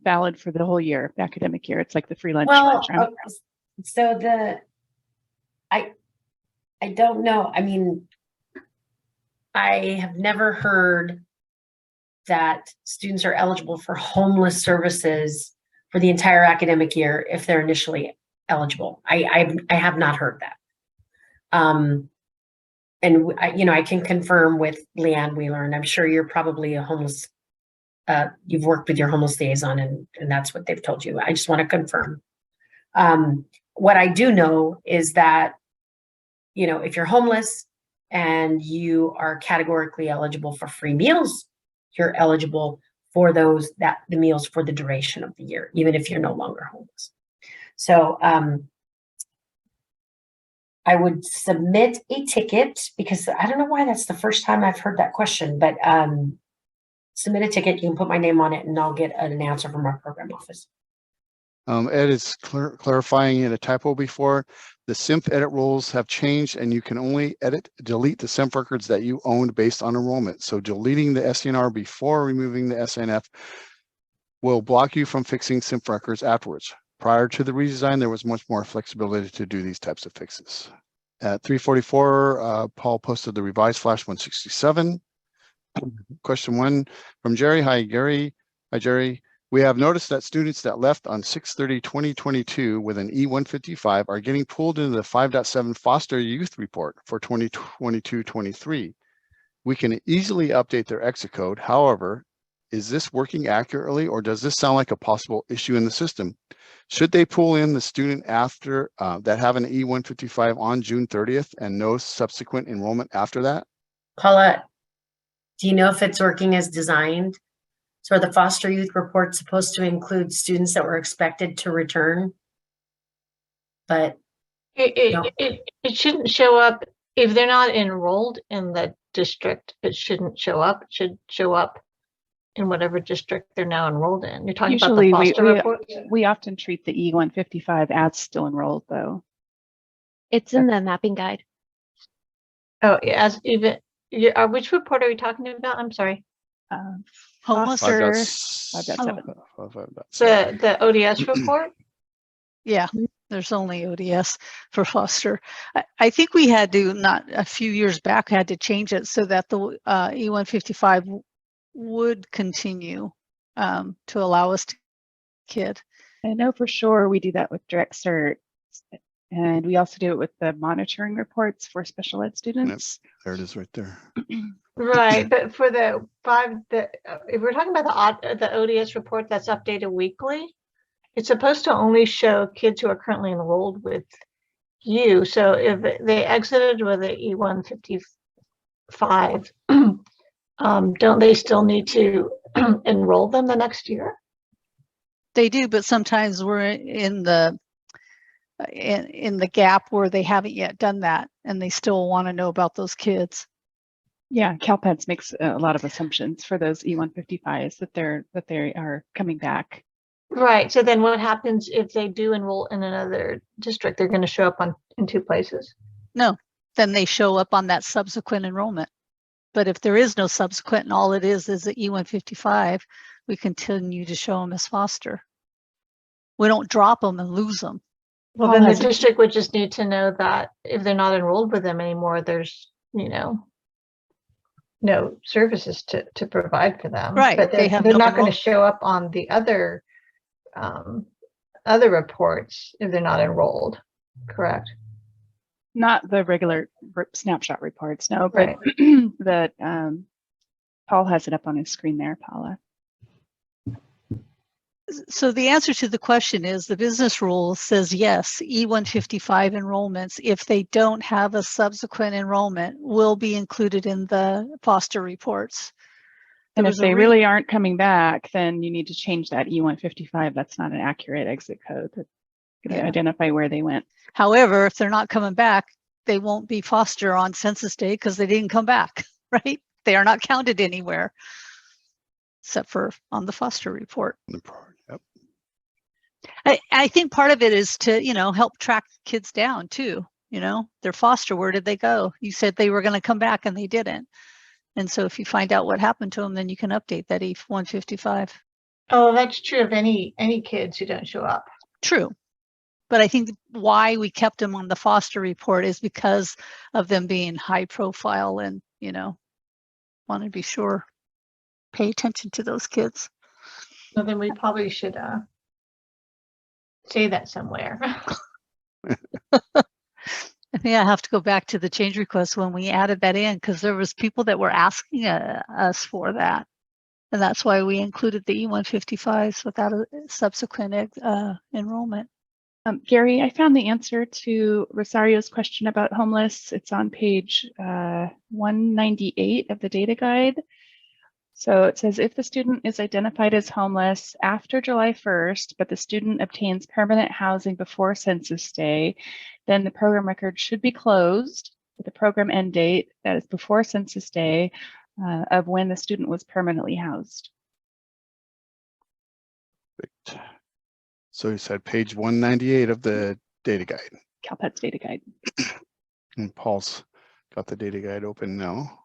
valid for the whole year, academic year. It's like the free lunch program. So I don't know. I mean, I have never heard that students are eligible for homeless services for the entire academic year if they're initially eligible. I have not heard that. And I can confirm with Leanne Wheeler, and I'm sure you're probably a homeless, you've worked with your homeless liaison, and that's what they've told you. I just want to confirm. What I do know is that, if you're homeless and you are categorically eligible for free meals, you're eligible for the meals for the duration of the year, even if you're no longer homeless. So I would submit a ticket, because I don't know why that's the first time I've heard that question, but submit a ticket. You can put my name on it and I'll get an answer from our program office. Ed is clarifying in a typo before. The SINF edit rules have changed and you can only delete the SINF records that you owned based on enrollment. So deleting the SCNR before removing the SNF will block you from fixing SINF records afterwards. Prior to the redesign, there was much more flexibility to do these types of fixes. At 3:44, Paul posted the revised Flash 167. Question one from Jerry. Hi, Gary. Hi, Jerry. We have noticed that students that left on 6/30/2022 with an E155 are getting pulled into the 5.7 foster youth report for 2022-23. We can easily update their exit code. However, is this working accurately, or does this sound like a possible issue in the system? Should they pull in the student after that have an E155 on June 30th and no subsequent enrollment after that? Paula, do you know if it's working as designed? So are the foster youth reports supposed to include students that were expected to return? But it shouldn't show up if they're not enrolled in the district. It shouldn't show up. It should show up in whatever district they're now enrolled in. You're talking Usually about the foster reports? we often treat the E155 as still enrolled, though. It's in the mapping guide. Oh, as even which report are we talking about? I'm sorry. Homeless Foster 5.7. The ODS report? Yeah, there's only ODS for foster. I think we had to, not a few years back, had to change it so that the E155 would continue to allow us to kid. I know for sure we do that with direct cert, and we also do it with the monitoring reports for special ed students. Yep, there it is right there. Right, but for the if we're talking about the ODS report that's updated weekly, it's supposed to only show kids who are currently enrolled with you. So if they exited with an E155, don't they still need to enroll them the next year? They do, but sometimes we're in the in the gap where they haven't yet done that and they still want to know about those kids. Yeah, CalPADS makes a lot of assumptions for those E155s that they are coming back. Right. So then what happens if they do enroll in another district? They're going to show up in 2 places. No, then they show up on that subsequent enrollment. But if there is no subsequent and all it is the E155, we continue to show them as foster. We don't drop them and lose them. Well, Paul then the has a- district would just need to know that if they're not enrolled with them anymore, there's, no services to provide for them. Right, But they have they're no not going to enroll- show up on the other reports if they're not enrolled, correct? Not the regular snapshot reports, no, but Right. that Paul has it up on his screen there, Paula. So the answer to the question is the business rule says yes, E155 enrollments, if they don't have a subsequent enrollment, will be included in the foster reports. And There if was a they really aren't coming back, then you need to change that E155. That's not an accurate exit code. That's going to Yeah. identify where they went. However, if they're not coming back, they won't be foster on census day because they didn't come back, right? They are not counted anywhere except for on the foster report. Yep. I think part of it is to, help track kids down too. Their foster, where did they go? You said they were going to come back and they didn't. And so if you find out what happened to them, then you can update that E155. Oh, that's true of any kids who don't show up. True. But I think why we kept them on the foster report is because of them being high profile and, want to be sure, pay attention to those kids. So then we probably should say that somewhere. I think I have to go back to the change request when we added that in because there was people that were asking us for that. And that's why we included the E155s without a subsequent enrollment. Gary, I found the answer to Rosario's question about homeless. It's on page 198 of the data guide. So it says, if the student is identified as homeless after July 1st, but the student obtains permanent housing before census day, then the program record should be closed with the program end date that is before census day of when the student was permanently housed. Perfect. So you said page 198 of the data guide. CalPADS data guide. And Paul's got the data guide open now.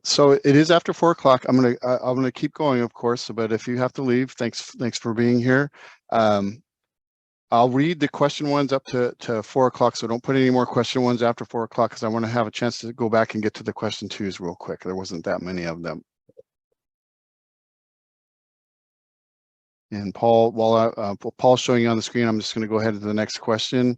So it is after 4 o'clock. I'm gonna keep going, of course, but if you have to leave, thanks for being here. I'll read the question ones up to 4 o'clock, so don't put any more question ones after 4 o'clock because I want to have a chance to go back and get to the question twos real quick. There wasn't that many of them. And Paul, while Paul's showing you on the screen, I'm just going to go ahead to the next question.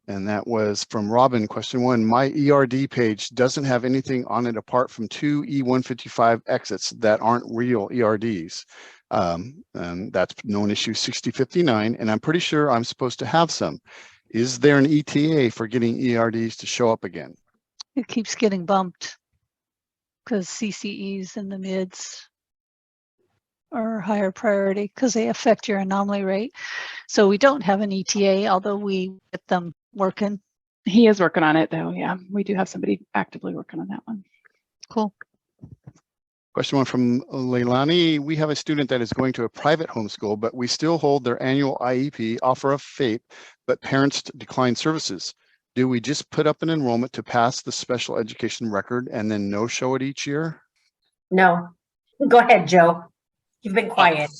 And that was from Robin, question 1. My ERD page doesn't have anything on it apart from 2 E155 exits that aren't real ERDs. And that's known issue 6059. And I'm pretty sure I'm supposed to have some. Is there an ETA for getting ERDs to show up again? It keeps getting bumped because CCEs and the MIDs are higher priority because they affect your anomaly rate. So we don't have an ETA, although we get them working. He is working on it though. Yeah, we do have somebody actively working on that one. Cool. Question 1 from Leilani. We have a student that is going to a private homeschool, but we still hold their annual IEP, offer of FAPE, but parents decline services. Do we just put up an enrollment to pass the special education record and then no show it each year? No. Go ahead, Joe. You've been quiet.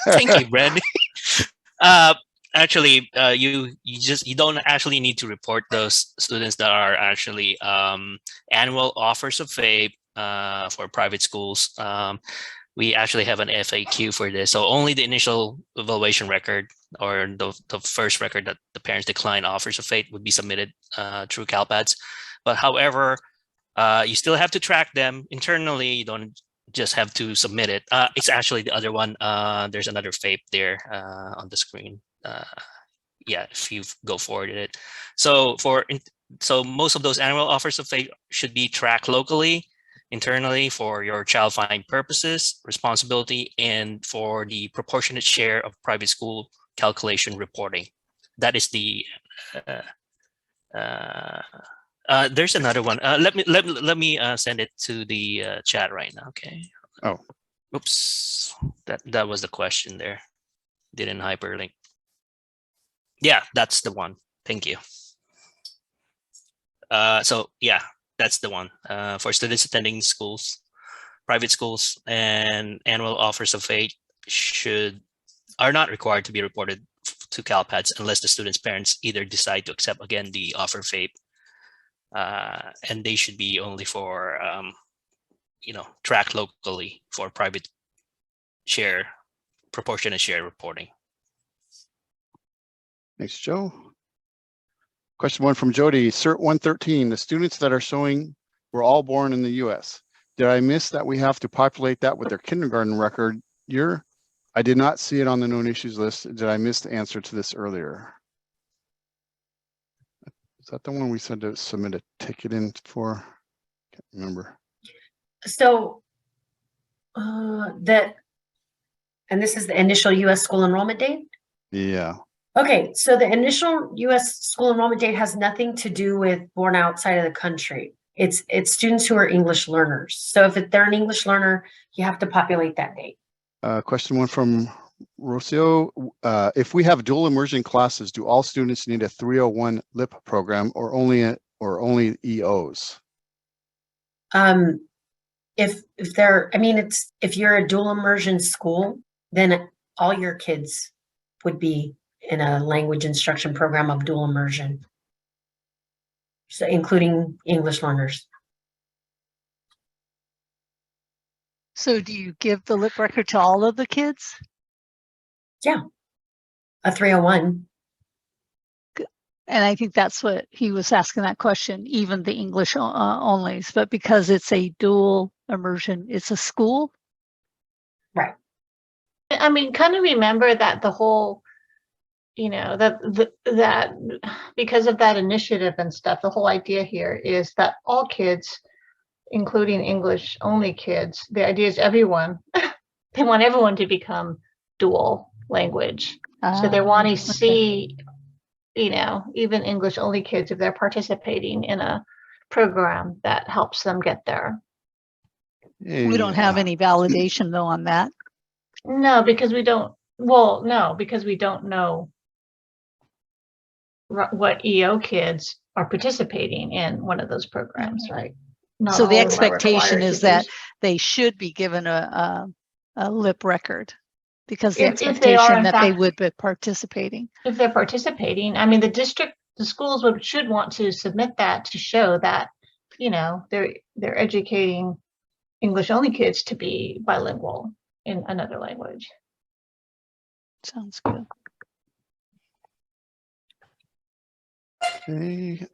Thank you, Brandy. Actually, you don't actually need to report those students that are actually annual offers of FAPE for private schools. We actually have an FAQ for this. So only the initial evaluation record or the first record that the parents decline offers of FAPE would be submitted through CalPADS. But however, you still have to track them internally. You don't just have to submit it. It's actually the other one. There's another FAPE there on the screen. Yeah, if you go forward it. So most of those annual offers of FAPE should be tracked locally. internally for your child find purposes, responsibility, and for the proportionate share of private school calculation reporting. That is the there's another one. Let me send it to the chat right now. Okay. Oh, oops. That was the question there. Didn't hyperlink. Yeah, that's the one. Thank you. So yeah, that's the one. For students attending schools, private schools, and annual offers of aid are not required to be reported to CalPADS unless the student's parents either decide to accept again the offer of aid, and they should be only for tracked locally for private share, proportionate share reporting. Thanks, Joe. Question 1 from Jody, CERT0147. The students that are showing were all born in the US. Did I miss that we have to populate that with their kindergarten record year? I did not see it on the known issues list. Did I miss the answer to this earlier? Is that the one we said to submit a ticket in for? Can't remember. So and this is the initial US school enrollment date? Yeah. Okay, so the initial US school enrollment date has nothing to do with born outside of the country. It's students who are English learners. So if they're an English learner, you have to populate that date. Question 1 from Rocio. If we have dual immersion classes, do all students need a 301 LIP program or only EOs? If you're a dual immersion school, then all your kids would be in a language instruction program of dual immersion, so including English learners. So do you give the LIP record to all of the kids? Yeah, a 301. And I think that's what he was asking that question, even the English onlys, but because it's a dual immersion, it's a school. Right. I mean, kind of remember that the whole, that because of that initiative and stuff, the whole idea here is that all kids, including English only kids, the idea is everyone, they want everyone to become dual language. So they want to see, even English only kids, if they're participating in a program that helps them get there. We don't have any validation though on that. No, because we don't. Well, no, because we don't know what EO kids are participating in one of those programs, right? Not so the all of them are expectation required is to that be. they should be given a LIP record because the If they are, expectation in that they fact, would be participating. if they're participating, I mean, the schools should want to submit that to show that, they're educating English only kids to be bilingual in another language. Sounds good. Okay.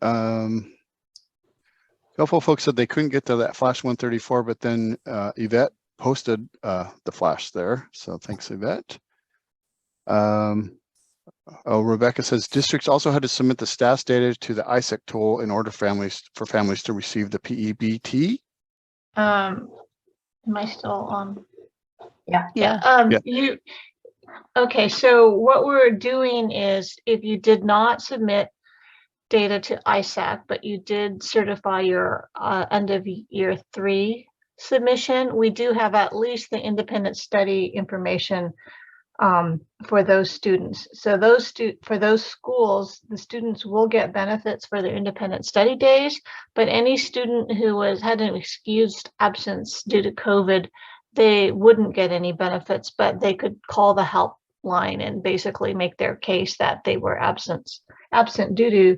Couple of folks said they couldn't get to that Flash 134, but then Yvette posted the Flash there. So thanks, Yvette. Rebecca says districts also had to submit the stats data to the ISEC tool in order for families to receive the PEBT. Am I still on? Yeah. Yeah. Okay, so what we're doing is if you did not submit data to ISAC, but you did certify your end of year 3 submission, we do have at least the independent study information for those students. So for those schools, the students will get benefits for their independent study days, but any student who had an excused absence due to COVID, they wouldn't get any benefits, but they could call the helpline and basically make their case that they were absent due to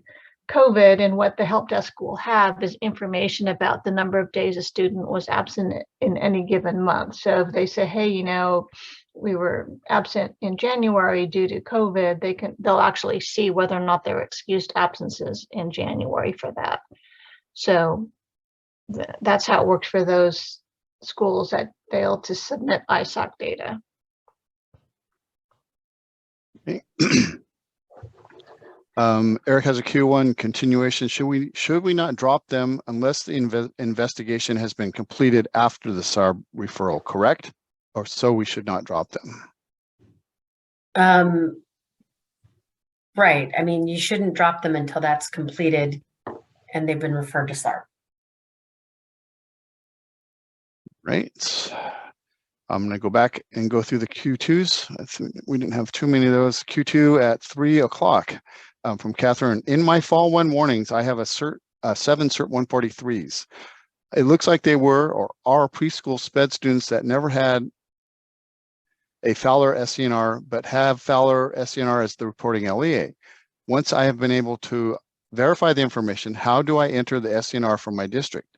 COVID. And what the help desk will have is information about the number of days a student was absent in any given month. So if they say, hey, we were absent in January due to COVID, they'll actually see whether or not there were excused absences in January for that. So that's how it works for those schools that fail to submit ISAC data. Okay. Eric has a Q1 continuation. Should we not drop them unless the investigation has been completed after the SARB referral, correct? Or so we should not drop them? Right. I mean, you shouldn't drop them until that's completed and they've been referred to SARB. Right. I'm going to go back and go through the Q2s. I think we didn't have too many of those. Q2 at 3 o'clock from Catherine. In my fall 1 warnings, I have a 7 cert 143s. It looks like they were or are preschool SPED students that never had a Fowler SCNR, but have Fowler SCNR as the reporting LEA. Once I have been able to verify the information, how do I enter the SCNR from my district?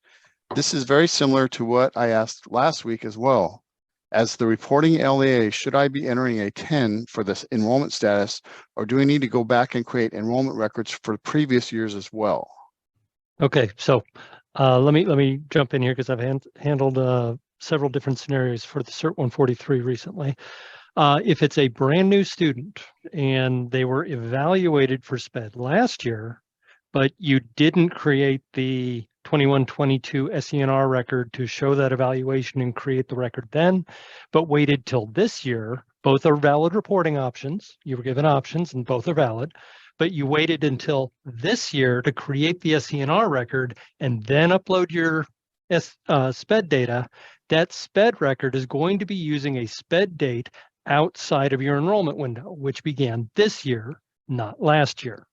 This is very similar to what I asked last week as well. As the reporting LEA, should I be entering a 10 for this enrollment status, or do I need to go back and create enrollment records for previous years as well? Okay, so let me jump in here because I've handled several different scenarios for the CERT 143 recently. If it's a brand new student and they were evaluated for SPED last year, but you didn't create the 21-22 SENR record to show that evaluation and create the record then, but waited till this year, both are valid reporting options. You were given options and both are valid, but you waited until this year to create the SENR record and then upload your SPED data. That SPED record is going to be using a SPED date outside of your enrollment window, which began this year, not last year.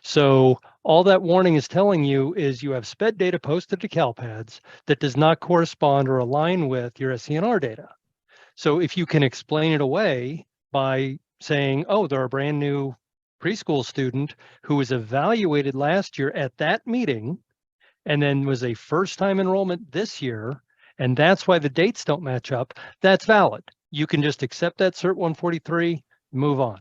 So all that warning is telling you is you have SPED data posted to CALPADS that does not correspond or align with your SENR data. So if you can explain it away by saying, oh, they're a brand new preschool student who was evaluated last year at that meeting and then was a first-time enrollment this year, and that's why the dates don't match up, that's valid. You can just accept that CERT 143, move on.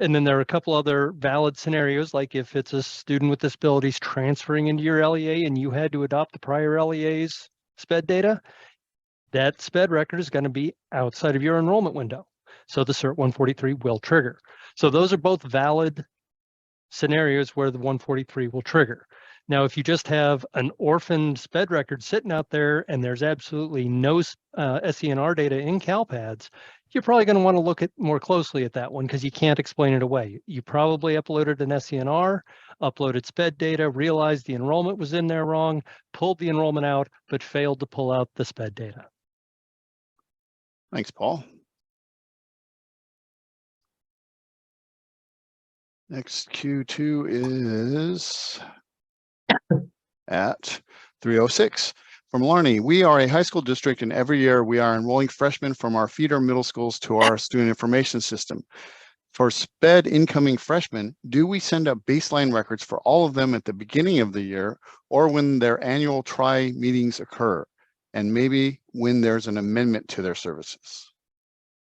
And then there are a couple other valid scenarios, like if it's a student with disabilities transferring into your LEA and you had to adopt the prior LEA's SPED data, that SPED record is going to be outside of your enrollment window. So the CERT 143 will trigger. So those are both valid scenarios where the 143 will trigger. Now, if you just have an orphaned SPED record sitting out there and there's absolutely no SENR data in CALPADS, you're probably going to want to look at more closely at that one because you can't explain it away. You probably uploaded an SENR, uploaded SPED data, realized the enrollment was in there wrong, pulled the enrollment out, but failed to pull out the SPED data. Thanks, Paul. Next Q2 is at 3:06. From Larney, we are a high school district and every year we are enrolling freshmen from our feeder middle schools to our student information system. For SPED incoming freshmen, do we send up baseline records for all of them at the beginning of the year or when their annual meetings occur? And maybe when there's an amendment to their services.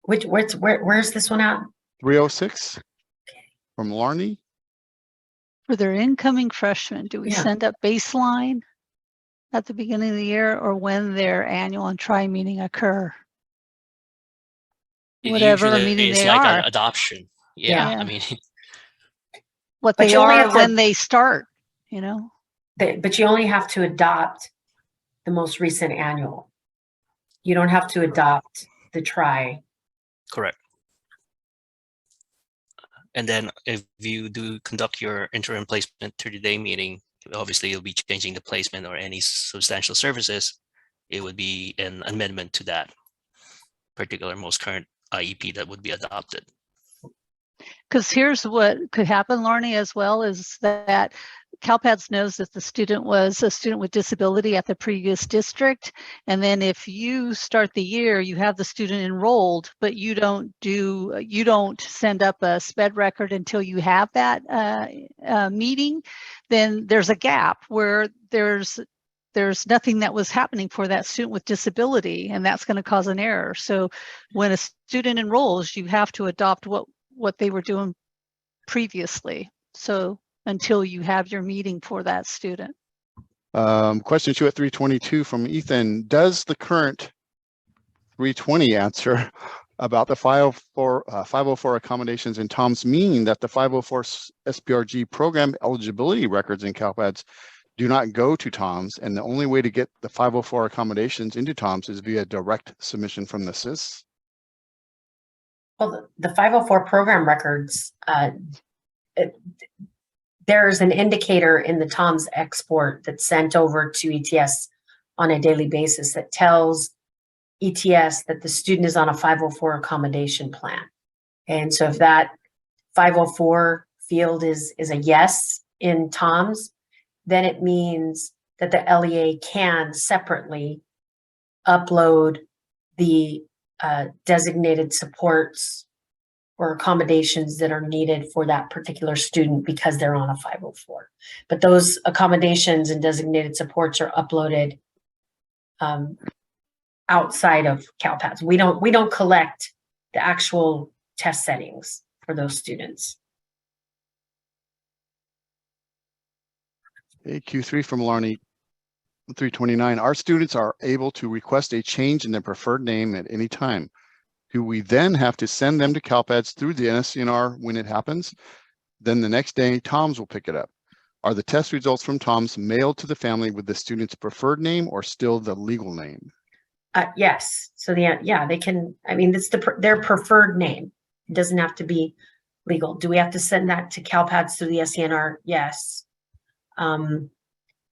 Where's this one at? 3:06 from Larney. For their incoming freshmen, do we send up baseline at the beginning of the year or when their annual and meeting occur? Whatever meeting it's they like are. an adoption. Yeah, I mean, what they are when they start, you know. But you only have to adopt the most recent annual. You don't have to adopt the try. Correct. And then if you do conduct your interim placement 30-day meeting, obviously you'll be changing the placement or any substantial services. It would be an amendment to that particular most current IEP that would be adopted. Because here's what could happen, Larney, as well, is that CALPADS knows that the student was a student with disability at the previous district. And then if you start the year, you have the student enrolled, but you don't send up a SPED record until you have that meeting, then there's a gap where there's nothing that was happening for that student with disability, and that's going to cause an error. So when a student enrolls, you have to adopt what they were doing previously. So until you have your meeting for that student. Question 2 at 3:22 from Ethan. Does the current 320 answer about the 504 accommodations in TOMS mean that the 504 SPRG program eligibility records in CalPADS do not go to TOMS, and the only way to get the 504 accommodations into TOMS is via direct submission from the SIS? Well, the 504 program records, there's an indicator in the TOMS export that's sent over to ETS on a daily basis that tells ETS that the student is on a 504 accommodation plan. And so if that 504 field is a yes in TOMS, then it means that the LEA can separately upload the designated supports or accommodations that are needed for that particular student because they're on a 504. But those accommodations and designated supports are uploaded outside of CalPADS. We don't collect the actual test settings for those students. Q3 from Larney 329. Our students are able to request a change in their preferred name at any time. Do we then have to send them to CalPADS through the NSCNR when it happens? Then the next day, TOMS will pick it up. Are the test results from TOMS mailed to the family with the student's preferred name or still the legal name? Yes. So they can. I mean, it's their preferred name. It doesn't have to be legal. Do we have to send that to CalPADS through the SCNR? Yes.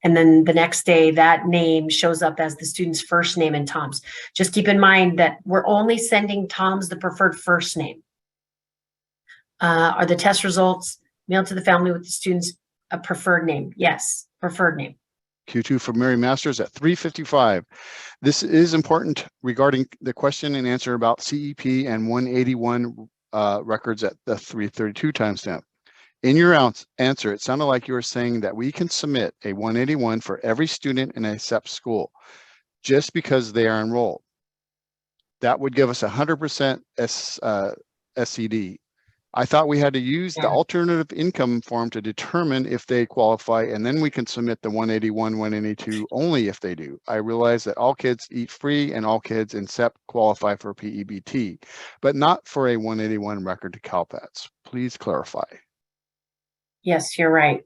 And then the next day, that name shows up as the student's first name in TOMS. Just keep in mind that we're only sending TOMS the preferred first name. Are the test results mailed to the family with the student's preferred name? Yes, preferred name. Q2 from Mary Masters at 3:55. This is important regarding the question and answer about CEP and 181 records at the 332 timestamp. In your answer, it sounded like you were saying that we can submit a 181 for every student in a SEP school just because they are enrolled. That would give us 100% SCD. I thought we had to use the alternative income form to determine if they qualify, and then we can submit the 181, 182 only if they do. I realize that all kids eat free and all kids in SEP qualify for PEBT, but not for a 181 record to CalPADS. Please clarify. Yes, you're right.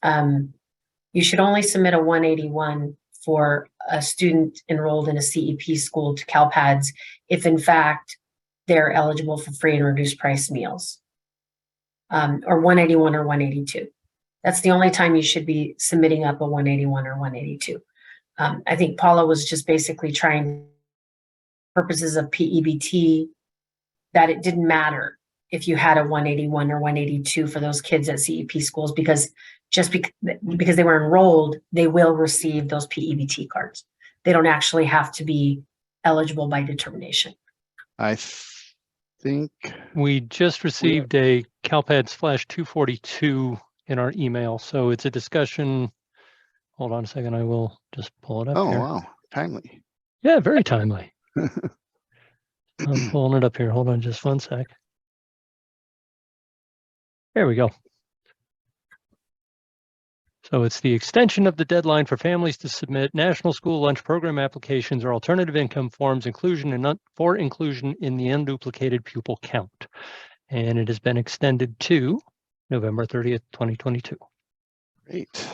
You should only submit a 181 for a student enrolled in a CEP school to CalPADS if in fact they're eligible for free and reduced price meals, or 181 or 182. That's the only time you should be submitting up a 181 or 182. I think Paula was just basically trying purposes of PEBT that it didn't matter if you had a 181 or 182 for those kids at CEP schools, because just because they were enrolled, they will receive those PEBT cards. They don't actually have to be eligible by determination. I think we just received a CalPADS Flash 242 in our email, so it's a discussion. Hold on a second, I will just pull it up. Oh, here. wow, timely. Yeah, very timely. I'm pulling it up here. Hold on just one sec. There we go. So it's the extension of the deadline for families to submit National School Lunch Program applications or alternative income forms for inclusion in the unduplicated pupil count. And it has been extended to November 30th, 2022. Great.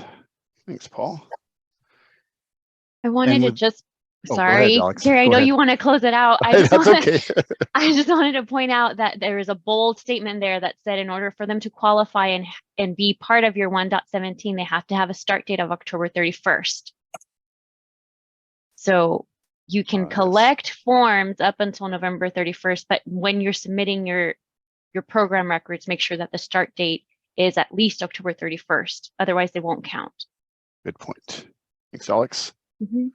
Thanks, Paul. I wanted to just, Oh, sorry, go ahead, Gary, I know you want to close it out. That's okay. I just wanted to point out that there is a bold statement there that said in order for them to qualify and be part of your 1.17, they have to have a start date of October 31st. So you can collect forms up until November 31st, but when you're submitting your program records, make sure that the start date is at least October 31st. Otherwise, they won't count. Good point. Thanks, Alex. Mm-hmm.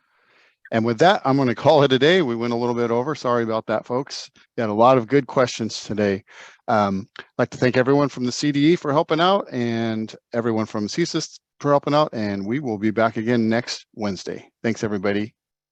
And with that, I'm going to call it a day. We went a little bit over. Sorry about that, folks. We had a lot of good questions today. I'd like to thank everyone from the CDE for helping out and everyone from CSIS for helping out. And we will be back again next Wednesday. Thanks, everybody.